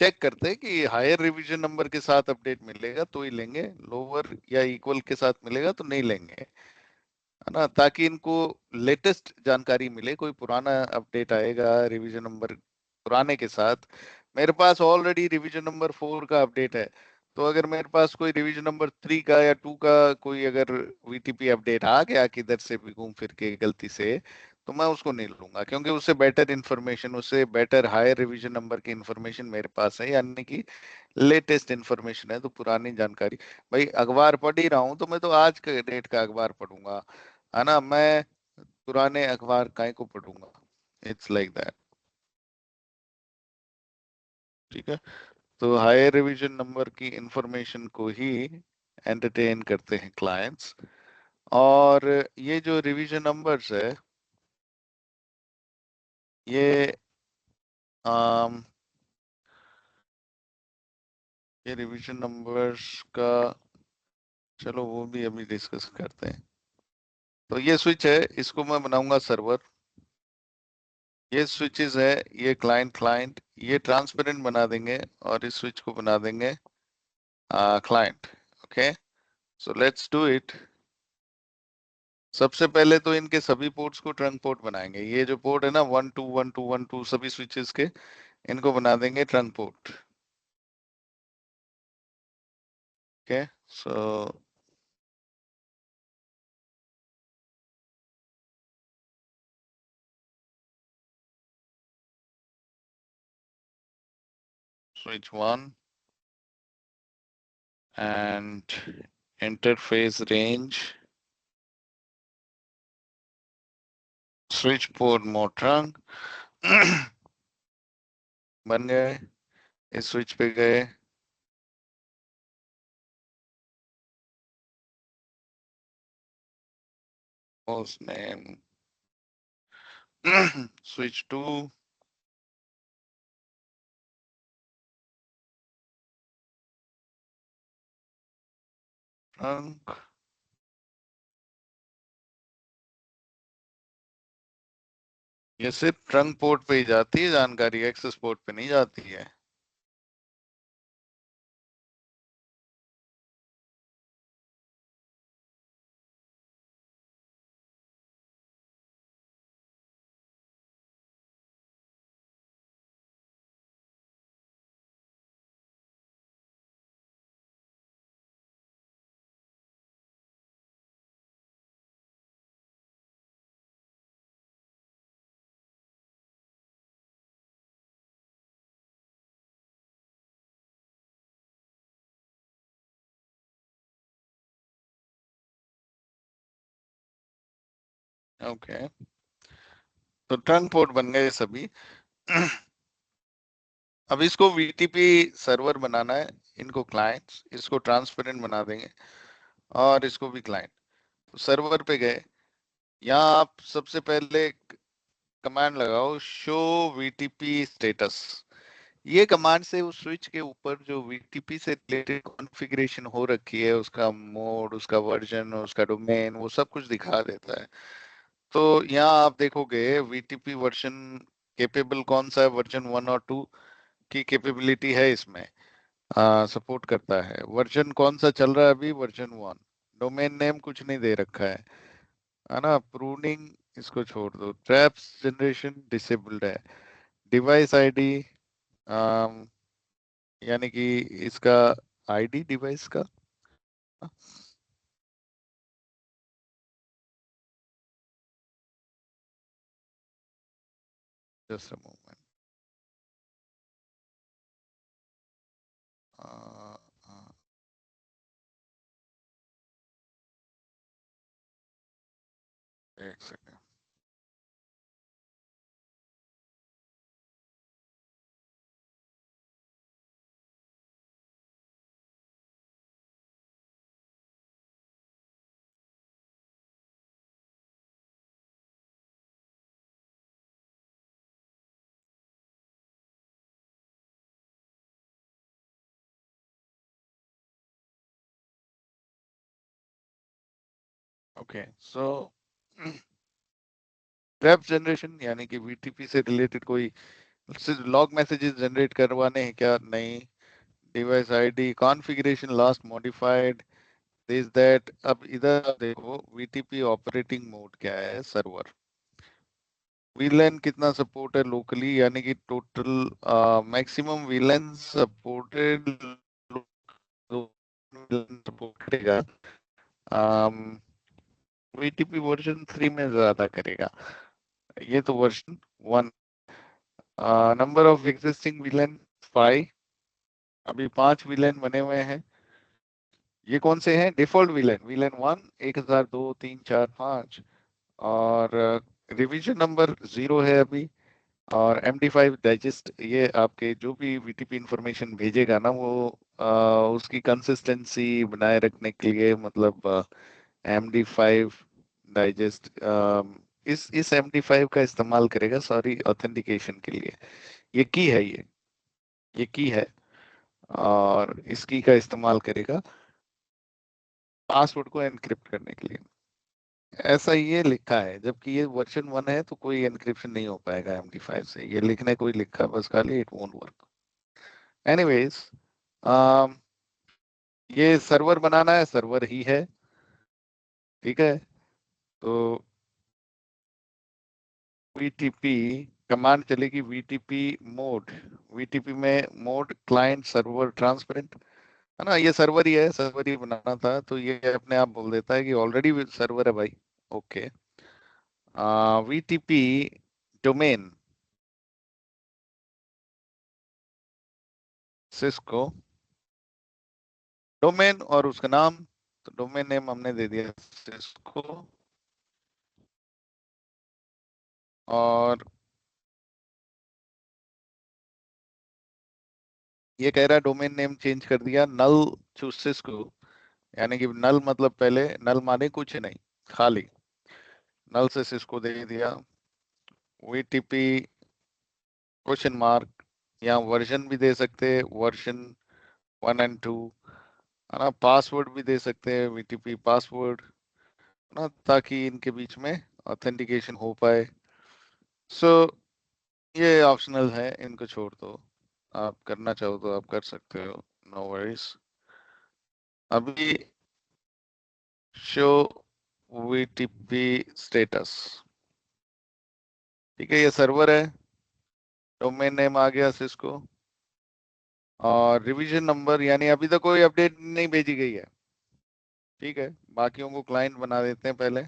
चेक करते हैं कि हायर रिवीजन नंबर के साथ अपडेट मिलेगा तो ही लेंगे, लोअर या इक्वल के साथ मिलेगा तो नहीं लेंगे, है ना। ताकि इनको लेटेस्ट जानकारी मिले। कोई पुराना अपडेट आएगा रिवीजन नंबर पुराने के साथ, मेरे पास ऑलरेडी रिवीजन नंबर 4 का अपडेट है, तो अगर मेरे पास कोई रिवीजन नंबर 3 का या 2 का कोई अगर VTP अपडेट आ गया किधर से भी घूम फिर के गलती से, तो मैं उसको नहीं लूंगा, क्योंकि उससे बेटर इंफॉर्मेशन, उससे बेटर हायर रिवीजन नंबर की इंफॉर्मेशन मेरे पास है, यानी कि लेटेस्ट इंफॉर्मेशन है। तो पुरानी जानकारी, भाई अखबार पढ़ ही रहा हूँ तो मैं तो आज के डेट का अखबार पढ़ूंगा, है ना। मैं पुराने अखबार काय को पढ़ूंगा? It's like that. ठीक है। तो हायर रिवीजन नंबर की इंफॉर्मेशन को ही एंटरटेन करते हैं क्लाइंट्स। और ये जो रिवीजन नंबर्स है, ये आम, ये रिवीजन नंबर्स का, चलो वो भी अभी डिस्कस करते हैं। तो ये स्विच है, इसको मैं बनाऊंगा सर्वर। ये स्विचेस है, ये क्लाइंट क्लाइंट, ये ट्रांसपेरेंट बना देंगे, और इस स्विच को बना देंगे client. Okay, so let's do it. सबसे पहले तो इनके सभी पोर्ट्स को ट्रंक पोर्ट बनाएंगे। ये जो पोर्ट है ना, 1 2 1 2 1 2, सभी स्विचेस के, इनको बना देंगे trunk port. Okay, so switch 1 and interface range, switch port mode trunk बन गए। इस स्विच पे गए, host name switch 2, trunk। ये सिर्फ ट्रंक पोर्ट पे ही जाती है जानकारी, एक्सेस पोर्ट पे नहीं जाती है। ओके, तो ट्रंक पोर्ट बन गए सभी। अब इसको वीटीपी सर्वर बनाना है, इनको क्लाइंट्स, इसको ट्रांसपेरेंट बना देंगे और इसको भी क्लाइंट। तो सर्वर पे गए, यहाँ आप सबसे पहले कमांड लगाओ शो वीटीपी स्टेटस। ये कमांड से उस स्विच के ऊपर जो वीटीपी से रिलेटेड कॉन्फ़िगरेशन हो रखी है, उसका मोड, उसका वर्जन, उसका डोमेन, वो सब कुछ दिखा देता है। तो यहाँ आप देखोगे वीटीपी वर्जन केपेबल कौन सा है, वर्जन 1 और 2 की कैपेबिलिटी है इसमें, सपोर्ट करता है। वर्जन कौन सा चल रहा है अभी, वर्जन 1। डोमेन नेम कुछ नहीं दे रखा है ना। प्रूनिंग इसको छोड़ दो। ट्रैप्स जनरेशन डिसेबल्ड है। डिवाइस आईडी, यानी कि इसका आईडी डिवाइस का, जस्ट अ मोमेंट, एक सेकेंड। ओके, सो ट्रैप जनरेशन यानी कि वीटीपी से रिलेटेड कोई लॉग मैसेजेस जनरेट करवाने हैं क्या? नहीं। Device ID, configuration last modified, this that. अब इधर आप देखो वीटीपी ऑपरेटिंग मोड क्या है, सर्वर। वीलैन कितना सपोर्ट है लोकली, यानी कि टोटल मैक्सिमम वीलैन सपोर्टेड सपोर्ट करेगा, वीटीपी वर्जन 3 में ज्यादा करेगा। ये तो version 1। Number of existing villain 5। अभी 5 विलेन बने हुए हैं। ये कौन से हैं? Default villain, villain 1 1002 3 4 5। और रिवीजन नंबर 0 है अभी। और MD5 डाइजेस्ट, ये आपके जो भी वीटीपी इंफॉर्मेशन भेजेगा ना, वो उसकी कंसिस्टेंसी बनाए रखने के लिए, मतलब MD5 डाइजेस्ट इस MD5 का इस्तेमाल करेगा, सॉरी, ऑथेंटिकेशन के लिए। ये की है, ये की है, और इसकी का इस्तेमाल करेगा पासवर्ड को एनक्रिप्ट करने के लिए। ऐसा ये लिखा है, जबकि ये वर्जन 1 है, तो कोई एनक्रिप्शन नहीं हो पाएगा MD5 से। ये लिखने कोई लिखा बस खाली, इट वोंट वर्क। एनीवेज, ये सर्वर बनाना है, सर्वर ही है, ठीक है। तो वीटीपी कमांड चलेगी, वीटीपी मोड। वीटीपी में मोड क्लाइंट सर्वर ट्रांसपेरेंट, है ना। ये सर्वर ही है, सर्वर ही बनाना था, तो ये अपने आप बोल देता है कि ऑलरेडी सर्वर है भाई। Okay. VTP domain Cisco, domain और उसका नाम, तो डोमेन नेम हमने दे दिया सिस्को। और ये कह रहा है डोमेन नेम चेंज कर दिया, नल टू सिस्को। यानी कि नल मतलब पहले, नल माने कुछ नहीं, खाली, नल से सिस्को दे दिया। वीटीपी क्वेश्चन मार्क, यहाँ वर्जन भी दे सकते हैं, वर्जन 1 और 2, है ना। पासवर्ड भी दे सकते हैं, वीटीपी पासवर्ड, ना, ताकि इनके बीच में ऑथेंटिकेशन हो पाए। सो ये ऑप्शनल है, इनको छोड़ दो। आप करना चाहो तो आप कर सकते हो, नो वरीज। अभी शो वीटीपी स्टेटस, ठीक है, ये सर्वर है, डोमेन नेम आ गया सिस्को, और रिवीजन नंबर, यानी अभी तक कोई अपडेट नहीं भेजी गई है, ठीक है। बाकियों को क्लाइंट बना देते हैं पहले।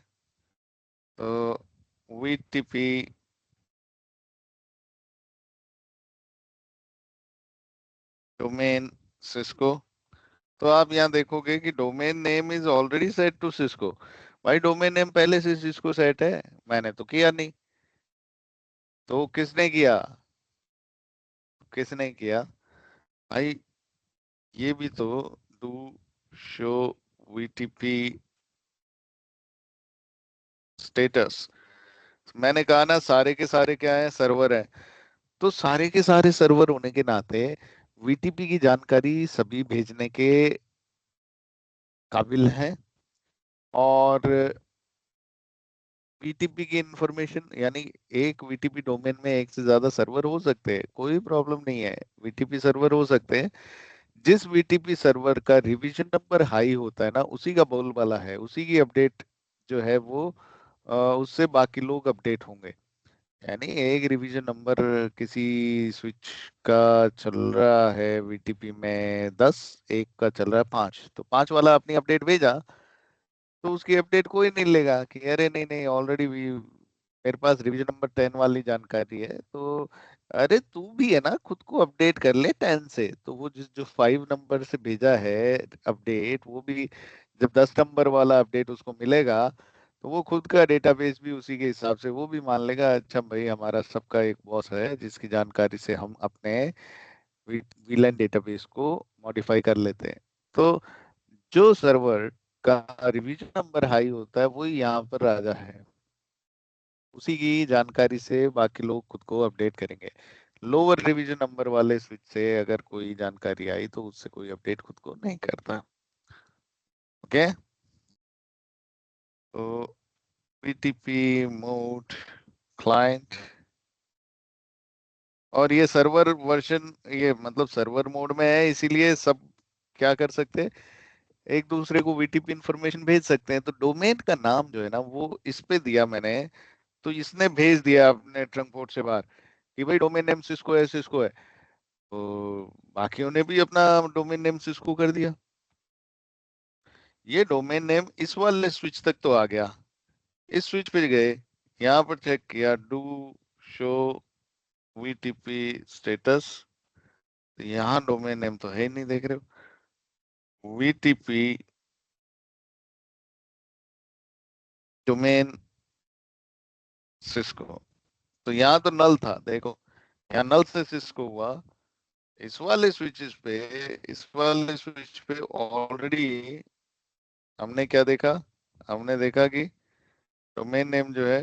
तो वीटीपी डोमेन सिस्को, तो आप यहाँ देखोगे कि domain name is already set to Cisco, भाई डोमेन नेम पहले से जिसको सेट है, मैंने तो किया नहीं, तो किसने किया, किसने किया भाई, ये भी तो डू शो वीटीपी स्टेटस, मैंने कहा ना सारे के सारे क्या है, सर्वर है, तो सारे के सारे सर्वर होने के नाते वीटीपी की जानकारी सभी भेजने के काबिल है, और वीटीपी की इंफॉर्मेशन, यानी एक वीटीपी डोमेन में एक से ज्यादा सर्वर हो सकते हैं, कोई प्रॉब्लम नहीं है, वीटीपी सर्वर हो सकते हैं, जिस वीटीपी सर्वर का रिवीजन नंबर हाई होता है ना, उसी का बोलबाला है, उसी की अपडेट जो है वो उससे बाकी लोग अपडेट होंगे। यानी एक रिवीजन नंबर किसी स्विच का चल रहा है वीटीपी में 10, एक का चल रहा है 5, तो 5 वाला अपनी अपडेट भेजा, तो उसकी अपडेट कोई नहीं लेगा कि अरे नहीं नहीं ऑलरेडी मेरे पास रिवीजन नंबर 10 वाली जानकारी है, तो अरे तू भी है ना, खुद को अपडेट कर ले 10 से, तो वो जिस जो 5 नंबर से भेजा है अपडेट, वो भी जब 10 नंबर वाला अपडेट उसको मिलेगा, तो वो खुद का डेटाबेस भी उसी के हिसाब से वो भी मान लेगा, अच्छा भाई हमारा सबका एक बॉस है जिसकी जानकारी से हम अपने वीलैन डेटाबेस को मॉडिफाई कर लेते हैं। तो जो सर्वर का रिवीजन नंबर हाई होता है वही यहाँ पर राजा है, उसी की जानकारी से बाकी लोग खुद को अपडेट करेंगे। लोअर रिवीजन नंबर वाले स्विच से अगर कोई जानकारी आई तो उससे कोई अपडेट खुद को नहीं करता। ओके, तो पीटीपी मोड क्लाइंट, और ये सर्वर वर्जन, ये मतलब सर्वर मोड में है, इसीलिए सब क्या कर सकते हैं, एक दूसरे को वीटीपी इंफॉर्मेशन भेज सकते हैं। तो डोमेन का नाम जो है ना वो इस पे दिया मैंने, तो इसने भेज दिया अपने ट्रंक पोर्ट से बाहर कि भाई डोमेन नेम सिस्को है, सिस्को है, तो बाकियों ने भी अपना डोमेन नेम सिस्को कर दिया। ये डोमेन नेम इस वाले स्विच तक तो आ गया, इस स्विच पे गए, यहाँ पर चेक किया डू शो वीटीपी स्टेटस, तो यहाँ डोमेन नेम तो है ही नहीं, देख रहे हो, वीटीपी डोमेन सिस्को, तो यहाँ तो नल था, देखो यहाँ नल से सिस्को हुआ, इस वाले स्विचेस पे, इस वाले स्विच पे ऑलरेडी हमने क्या देखा, हमने देखा कि डोमेन नेम जो है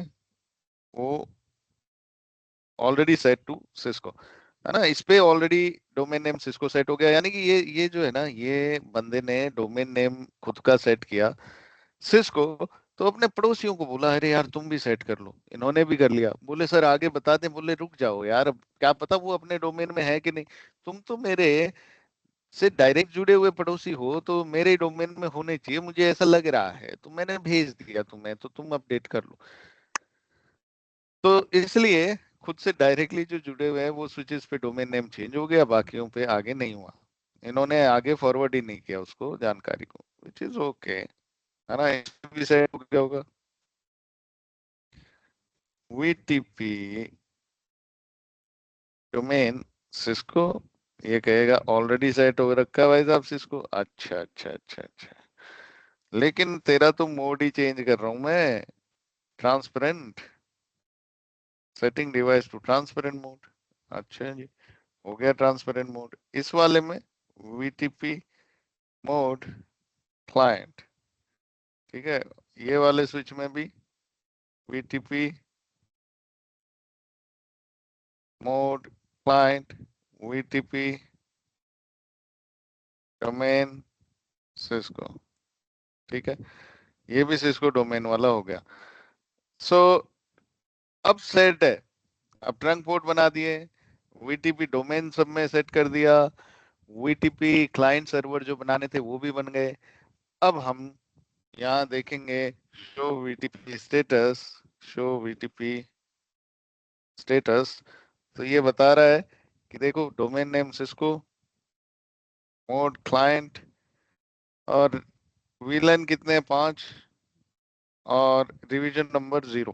वो ऑलरेडी सेट टू सिस्को, है ना, इस पे already domain name Cisco set हो गया, यानी कि ये जो है ना, ये बंदे ने डोमेन नेम खुद का सेट किया सिस्को, तो अपने पड़ोसियों को बोला अरे यार तुम भी सेट कर लो, इन्होंने भी कर लिया, बोले सर आगे बता दें, बोले रुक जाओ यार, अब क्या पता वो अपने डोमेन में है कि नहीं, तुम तो मेरे से डायरेक्ट जुड़े हुए पड़ोसी हो, तो मेरे डोमेन में होने चाहिए, मुझे ऐसा लग रहा है, तो मैंने भेज दिया तुम्हें, तो तुम अपडेट कर लो। तो इसलिए खुद से डायरेक्टली जो जुड़े हुए हैं वो स्विचेस पे डोमेन नेम चेंज हो गया, बाकियों पे आगे नहीं हुआ, इन्होंने आगे फॉरवर्ड ही नहीं किया उसको जानकारी को, विच इज ओके, है ना, भी सेट हो गया होगा। वीटीपी डोमेन सिस्को, ये कहेगा ऑलरेडी सेट हो रखा है भाई साहब सिस्को, अच्छा अच्छा अच्छा अच्छा, लेकिन तेरा तो मोड ही चेंज कर रहा हूं मैं, transparent, setting device to transparent mode, अच्छा जी, हो गया ट्रांसपेरेंट मोड इस वाले में, वीटीपी मोड क्लाइंट, ठीक है, ये वाले स्विच में भी VTP mode client, VTP domain Cisco, ठीक है, ये भी सिस्को डोमेन वाला हो गया। सो अब सेट है, अब ट्रंक पोर्ट बना दिए, वीटीपी डोमेन सब में सेट कर दिया, वीटीपी क्लाइंट सर्वर जो बनाने थे वो भी बन गए। अब हम यहाँ देखेंगे show VTP status, show VTP status, तो ये बता रहा है कि देखो domain name Cisco, mode client, और वीलन कितने हैं 5, और रिवीजन नंबर 0,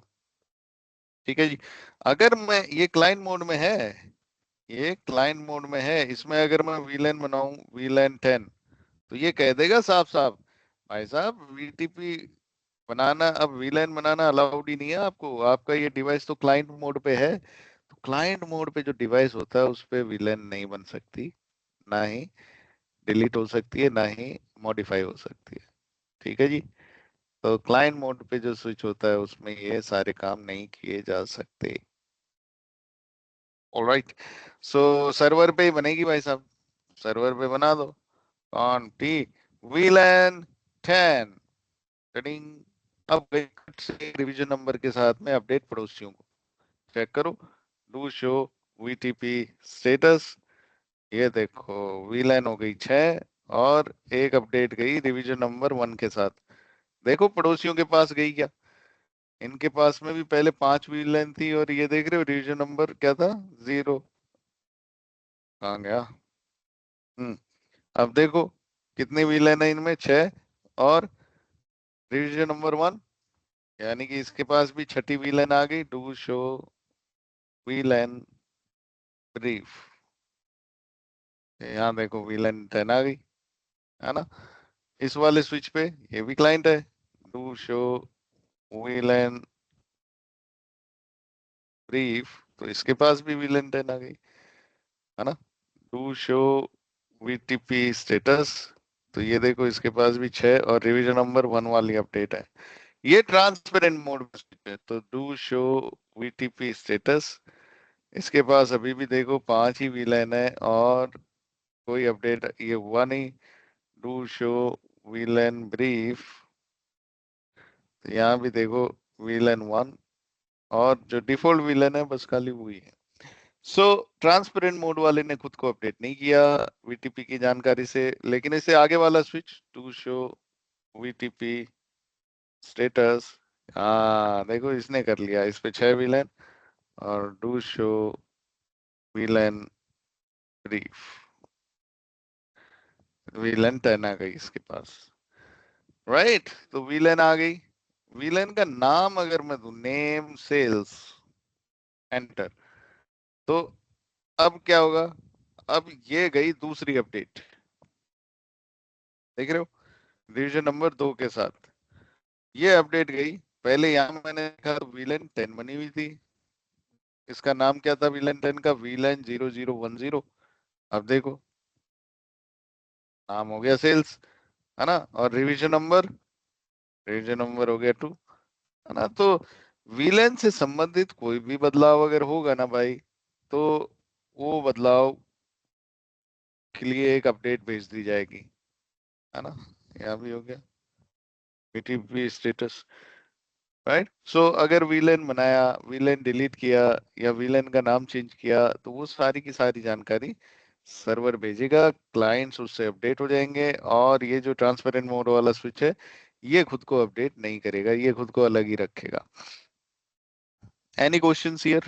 ठीक है जी। अगर मैं ये क्लाइंट मोड में है, ये क्लाइंट मोड में है, इसमें अगर मैं वीलन बनाऊं वीलन 10, तो ये कह देगा साफ साफ भाई साहब वीटीपी बनाना, अब वीलैन बनाना अलाउड ही नहीं है आपको। आपका ये डिवाइस तो क्लाइंट मोड पे है, तो क्लाइंट मोड पे जो डिवाइस होता है उस पे वीलैन नहीं बन सकती, ना ही डिलीट हो सकती है, ना ही मॉडिफाई हो सकती है। ठीक है जी। तो क्लाइंट मोड पे जो स्विच होता है उसमें ये सारे काम नहीं किए जा सकते। ऑलराइट, सो सर्वर पे ही बनेगी भाई साहब, सर्वर पे बना दो। On T वीलैन 10 टडिंग। अब रिवीजन नंबर के साथ में अपडेट पड़ोसियों को चेक करो। Do show VTP status. ये देखो वीलैन हो गई 6 और एक अपडेट गई रिवीजन नंबर 1 के साथ। देखो पड़ोसियों के पास गई क्या? इनके पास में भी पहले 5 वीलैन थी और ये देख रहे हो रिवीजन नंबर क्या था? 0। कहाँ गया? अब देखो कितनी वीलैन है इनमें? 6 और रिवीजन नंबर 1, यानी कि इसके पास भी छठी वीलन आ गई। Do show VLAN brief. यहाँ देखो वीलन 10 आ गई, है ना। इस वाले स्विच पे ये भी क्लाइंट है। डू शो वीलन ब्रीफ, तो इसके पास भी वीलन 10 आ गई, है ना। डू शो वीटीपी स्टेटस, तो ये देखो इसके पास भी 6 और रिवीजन नंबर 1 वाली अपडेट है। ये ट्रांसपेरेंट मोड है। तो डू शो वीटीपी स्टेटस, इसके पास अभी भी देखो 5 ही वीलन है और कोई अपडेट ये हुआ नहीं। डू शो वीलन ब्रीफ, तो यहाँ भी देखो वीलन 1 और जो डिफॉल्ट वीलन है बस खाली वही है। सो ट्रांसपेरेंट मोड वाले ने खुद को अपडेट नहीं किया वीटीपी की जानकारी से, लेकिन इससे आगे वाला switch to show VTP status, हाँ देखो इसने कर लिया। इस पे 6 विलन और do show villain brief, villain 10 आ गई इसके पास। राइट, तो विलन आ गई। विलन का नाम अगर मैं दूं नेम सेल्स एंटर, तो अब क्या होगा? अब ये गई दूसरी अपडेट, देख रहे हो, डिवीजन नंबर 2 के साथ ये अपडेट गई। पहले यहां मैंने देखा विलन 10 बनी हुई थी, इसका नाम क्या था विलन 10 का? विलन 0010। अब देखो नाम हो गया सेल्स, है ना, और रिवीजन नंबर हो गया 2, है ना। तो विलेन से संबंधित कोई भी बदलाव अगर होगा ना भाई, तो वो बदलाव के लिए एक अपडेट भेज दी जाएगी, है ना। यहाँ भी हो गया पीटीपी स्टेटस, राइट। सो अगर विलेन बनाया, विलेन डिलीट किया या विलेन का नाम चेंज किया, तो वो सारी की सारी जानकारी सर्वर भेजेगा, क्लाइंट्स उससे अपडेट हो जाएंगे। और ये जो ट्रांसपेरेंट मोड वाला स्विच है ये खुद को अपडेट नहीं करेगा, ये खुद को अलग ही रखेगा। Any questions here?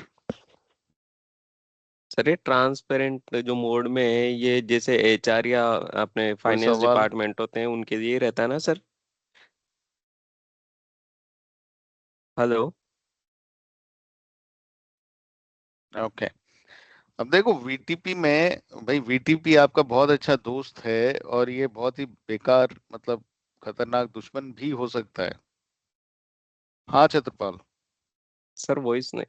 सर ये ट्रांसपेरेंट जो मोड में है, ये जैसे एचआर या अपने कोई फाइनेंस सवाल? डिपार्टमेंट होते हैं उनके लिए रहता है ना सर? हेलो। ओके, अब देखो वीटीपी में, भाई वीटीपी आपका बहुत अच्छा दोस्त है और ये बहुत ही बेकार, मतलब खतरनाक दुश्मन भी हो सकता है। हाँ छत्रपाल। सर वॉइस नहीं।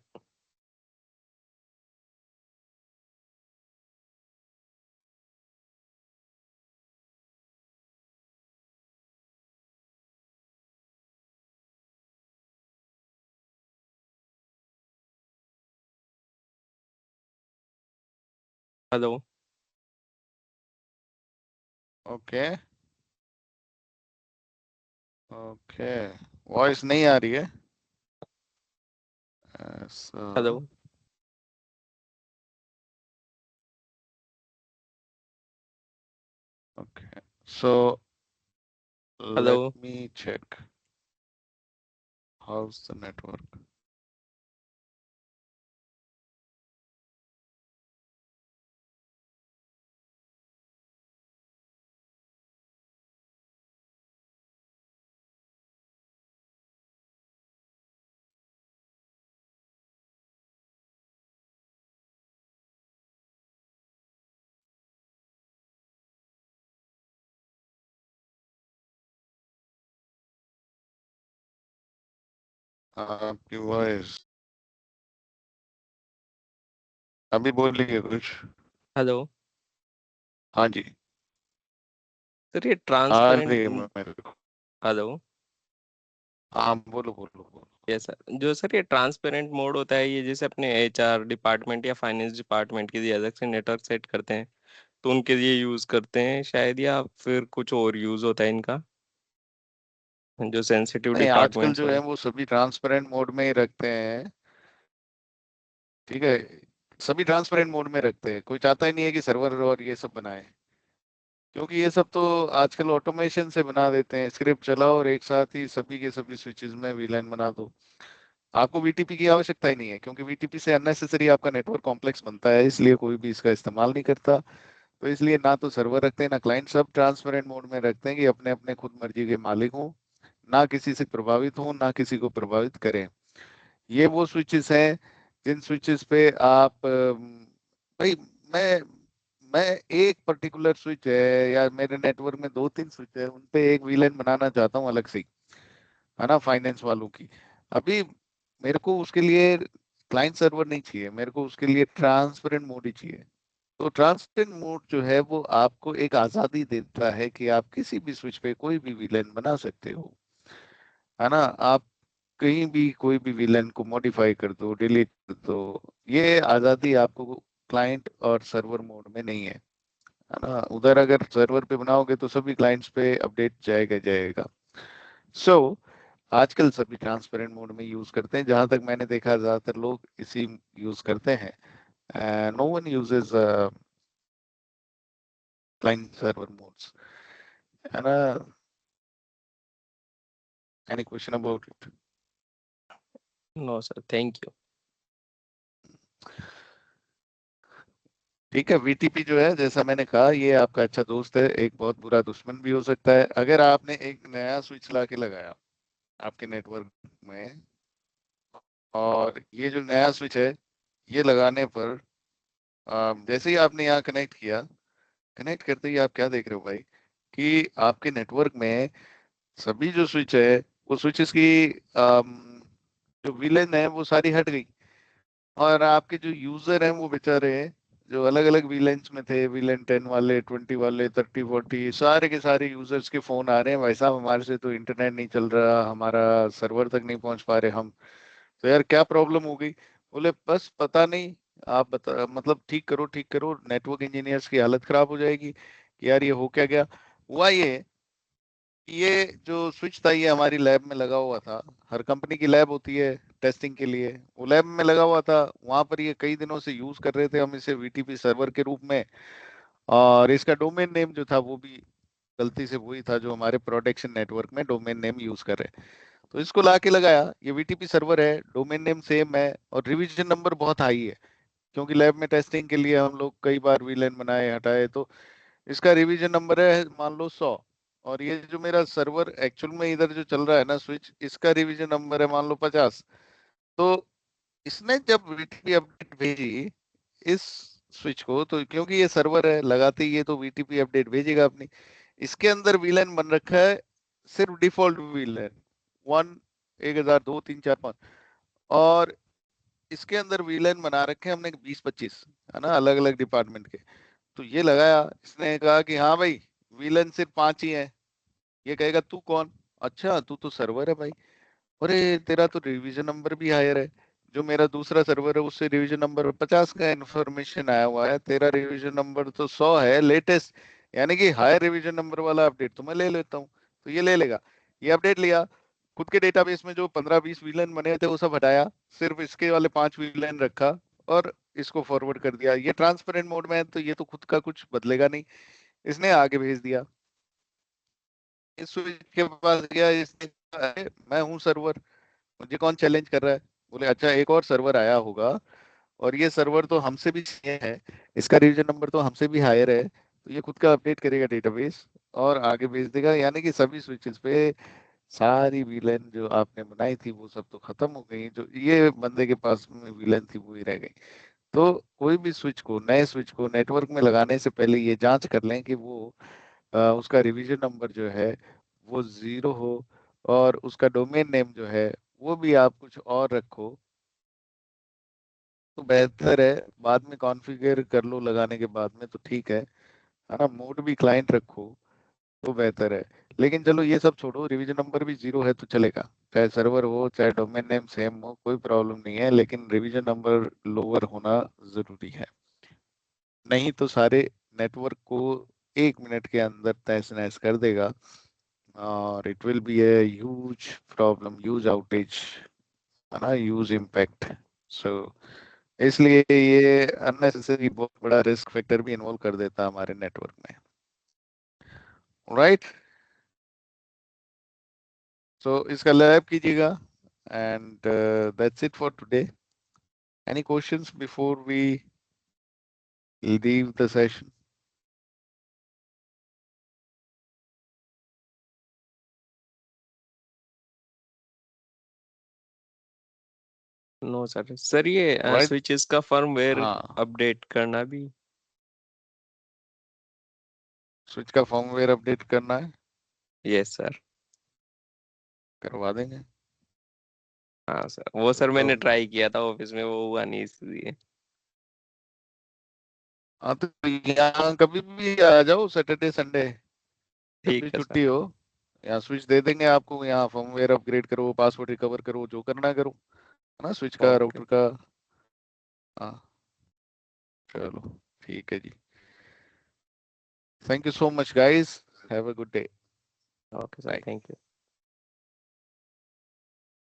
हेलो। ओके ओके, वॉइस नहीं आ रही है ऐसा। Hello. Okay, so hello. let me check how's the network. आपकी वॉइस अभी बोलिए कुछ। हेलो हाँ जी, सर, ये आ ट्रांसपेरेंट। रही है मेरे को। हेलो। हाँ बोलो बोलो बोलो। यस सर, जो सर ये ट्रांसपेरेंट मोड होता है, ये जैसे अपने एचआर डिपार्टमेंट या फाइनेंस डिपार्टमेंट के लिए अलग से नेटवर्क सेट करते हैं, तो उनके लिए यूज करते हैं शायद, या फिर कुछ और यूज होता है इनका, जो सेंसिटिव नहीं, आजकल डिपार्टमेंट्स जो है हो। वो सभी ट्रांसपेरेंट मोड में ही रखते हैं। ठीक है, सभी ट्रांसपेरेंट मोड में रखते हैं, कोई चाहता ही नहीं है कि सर्वर और ये सब बनाए, क्योंकि ये सब तो आजकल ऑटोमेशन से बना देते हैं, स्क्रिप्ट चलाओ और एक साथ ही सभी के सभी स्विचेस में वीलैन बना दो। आपको वीटीपी की आवश्यकता ही नहीं है, क्योंकि वीटीपी से अननेसेसरी आपका नेटवर्क कॉम्प्लेक्स बनता है, इसलिए कोई भी इसका इस्तेमाल नहीं करता। तो इसलिए ना तो सर्वर रखते हैं ना क्लाइंट, सब ट्रांसपेरेंट मोड में रखते हैं कि अपने अपने खुद मर्जी के मालिक हों, ना किसी से प्रभावित हों ना किसी को प्रभावित करें। ये वो स्विचेस हैं जिन स्विचेस पे आप भाई, मैं मैं एक पर्टिकुलर स्विच है या मेरे नेटवर्क में दो तीन स्विच है, उन पे एक वीलन बनाना चाहता हूँ अलग से ही, है ना, फाइनेंस वालों की। अभी मेरे को उसके लिए क्लाइंट सर्वर नहीं चाहिए, मेरे को उसके लिए ट्रांसपेरेंट मोड ही चाहिए। तो ट्रांसपेरेंट मोड जो है वो आपको एक आजादी देता है कि आप किसी भी स्विच पे कोई भी विलेन बना सकते हो, है ना। आप कहीं भी कोई भी विलेन को मॉडिफाई कर दो, डिलीट कर दो, ये आजादी आपको क्लाइंट और सर्वर मोड में नहीं है ना। उधर अगर सर्वर पे बनाओगे तो सभी क्लाइंट्स पे अपडेट जाएगा जाएगा। सो आजकल सभी ट्रांसपेरेंट मोड में यूज करते हैं, जहां तक मैंने देखा ज्यादातर लोग इसी यूज करते हैं। No one uses client server modes, है ना। Any question about it? No sir, thank you. ठीक है, वीटीपी जो है जैसा मैंने कहा ये आपका अच्छा दोस्त है, एक बहुत बुरा दुश्मन भी हो सकता है। अगर आपने एक नया स्विच ला के लगाया आपके नेटवर्क में, और ये जो नया स्विच है ये लगाने पर जैसे ही आपने यहाँ कनेक्ट किया, कनेक्ट करते ही आप क्या देख रहे हो भाई, कि आपके नेटवर्क में सभी जो स्विच है वो स्विचेस की जो विलेन है वो सारी हट गई, और आपके जो यूजर हैं वो बेचारे जो अलग अलग वीलेंस में थे, वीलेन 10 वाले, 20 वाले, 30 40, सारे के सारे यूजर्स के फोन आ रहे हैं, भाई साहब हमारे से तो इंटरनेट नहीं चल रहा, हमारा सर्वर तक नहीं पहुंच पा रहे हम। तो यार क्या प्रॉब्लम हो गई? बोले बस पता नहीं, आप बता, मतलब ठीक करो ठीक करो, नेटवर्क इंजीनियर्स की हालत खराब हो जाएगी कि यार ये हो क्या गया। हुआ ये जो स्विच था ये हमारी लैब में लगा हुआ था, हर कंपनी की लैब होती है टेस्टिंग के लिए, वो लैब में लगा हुआ था, वहां पर ये कई दिनों से यूज कर रहे थे हम इसे वीटीपी सर्वर के रूप में। और इसका डोमेन नेम जो था वो भी गलती से वही था जो हमारे प्रोटेक्शन नेटवर्क में डोमेन नेम यूज कर रहे हैं। तो इसको ला के लगाया, ये वीटीपी सर्वर है, डोमेन नेम सेम है और रिवीजन नंबर बहुत हाई है, क्योंकि लैब में टेस्टिंग के लिए हम लोग कई बार वीलेन बनाए हटाए। तो इसका रिवीजन नंबर है मान लो 100, और ये जो मेरा सर्वर एक्चुअल में इधर जो चल रहा है ना स्विच, इसका रिवीजन नंबर है मान लो 50। तो इसने जब वीटीपी अपडेट भेजी इस स्विच को, तो क्योंकि ये सर्वर है लगाते ही ये तो वीटीपी अपडेट भेजेगा अपनी, इसके अंदर वीलन बन रखा है सिर्फ डिफॉल्ट वीलन 1, 1000, 2, 3, 4, 5, और इसके अंदर वीलन बना रखे हैं हमने 20 25, है ना, अलग अलग डिपार्टमेंट के। तो ये लगाया, इसने कहा कि हाँ भाई विलन सिर्फ 5 ही है। ये कहेगा तू कौन? अच्छा तू तो सर्वर है भाई। अरे तेरा तो रिवीजन नंबर भी हायर है, जो मेरा दूसरा सर्वर है उससे रिवीजन नंबर 50 का इंफॉर्मेशन आया हुआ है, तेरा रिवीजन नंबर तो 100 है लेटेस्ट, यानी कि हायर रिवीजन नंबर वाला अपडेट तो मैं ले लेता हूँ। तो ये ले लेगा, ये अपडेट लिया, खुद के डेटाबेस में जो 15 20 विलन बने थे वो सब हटाया, सिर्फ इसके वाले 5 विलन रखा और इसको फॉरवर्ड कर दिया। ये ट्रांसपेरेंट मोड में है तो ये तो खुद का कुछ बदलेगा नहीं, इसने आगे भेज दिया। इस स्विच के पास गया, इसने कहा, "अरे, मैं हूँ सर्वर, मुझे कौन चैलेंज कर रहा है?" बोले अच्छा एक और सर्वर आया होगा, और ये सर्वर तो हमसे भी senior है, इसका रिवीजन नंबर तो हमसे भी हायर है, तो ये खुद का अपडेट करेगा डेटाबेस और आगे भेज देगा। यानी कि सभी स्विचेस पे सारी वीलन जो आपने बनाई थी वो सब तो खत्म हो गई, जो ये बंदे के पास में वीलन थी वो ही रह गई। तो कोई भी स्विच को, नए स्विच को नेटवर्क में लगाने से पहले ये जांच कर लें कि वो उसका रिवीजन नंबर जो है वो 0 हो, और उसका डोमेन नेम जो है वो भी आप कुछ और रखो तो बेहतर है। बाद में कॉन्फ़िगर कर लो लगाने के बाद में तो ठीक है ना। मोड भी क्लाइंट रखो तो बेहतर है। लेकिन चलो ये सब छोड़ो, रिवीजन नंबर भी 0 है तो चलेगा, चाहे सर्वर हो चाहे डोमेन नेम सेम हो, कोई प्रॉब्लम नहीं है, लेकिन रिवीजन नंबर लोअर होना जरूरी है। नहीं तो सारे नेटवर्क को 1 मिनट के अंदर तहस नहस कर देगा और it will be a huge problem, huge outage, है ना, ह्यूज इम्पैक्ट। सो इसलिए ये अननेसेसरी बहुत बड़ा रिस्क फैक्टर भी इन्वॉल्व कर देता है हमारे नेटवर्क में, राइट। सो इसका लैब कीजिएगा and that's it for today. Any questions before we leave the session? No sir. Sir ये राइट, स्विचेस का फर्मवेयर हाँ, अपडेट करना भी। स्विच का फर्मवेयर अपडेट करना है, यस सर। करवा देंगे। हाँ सर, वो सर तो मैंने ट्राई किया था ऑफिस में, वो हुआ नहीं इसलिए। हाँ, तो यहाँ कभी भी आ जाओ, सैटरडे संडे जब ठीक भी है सर। छुट्टी हो, यहाँ स्विच दे देंगे आपको। यहाँ फर्मवेयर अपग्रेड करो, पासवर्ड रिकवर करो, जो करना है करो, है ना, स्विच का, ओके। राउटर का। हाँ, चलो ठीक है जी। Thank you so much guys, have a good day, okay sir, bye. Thank you.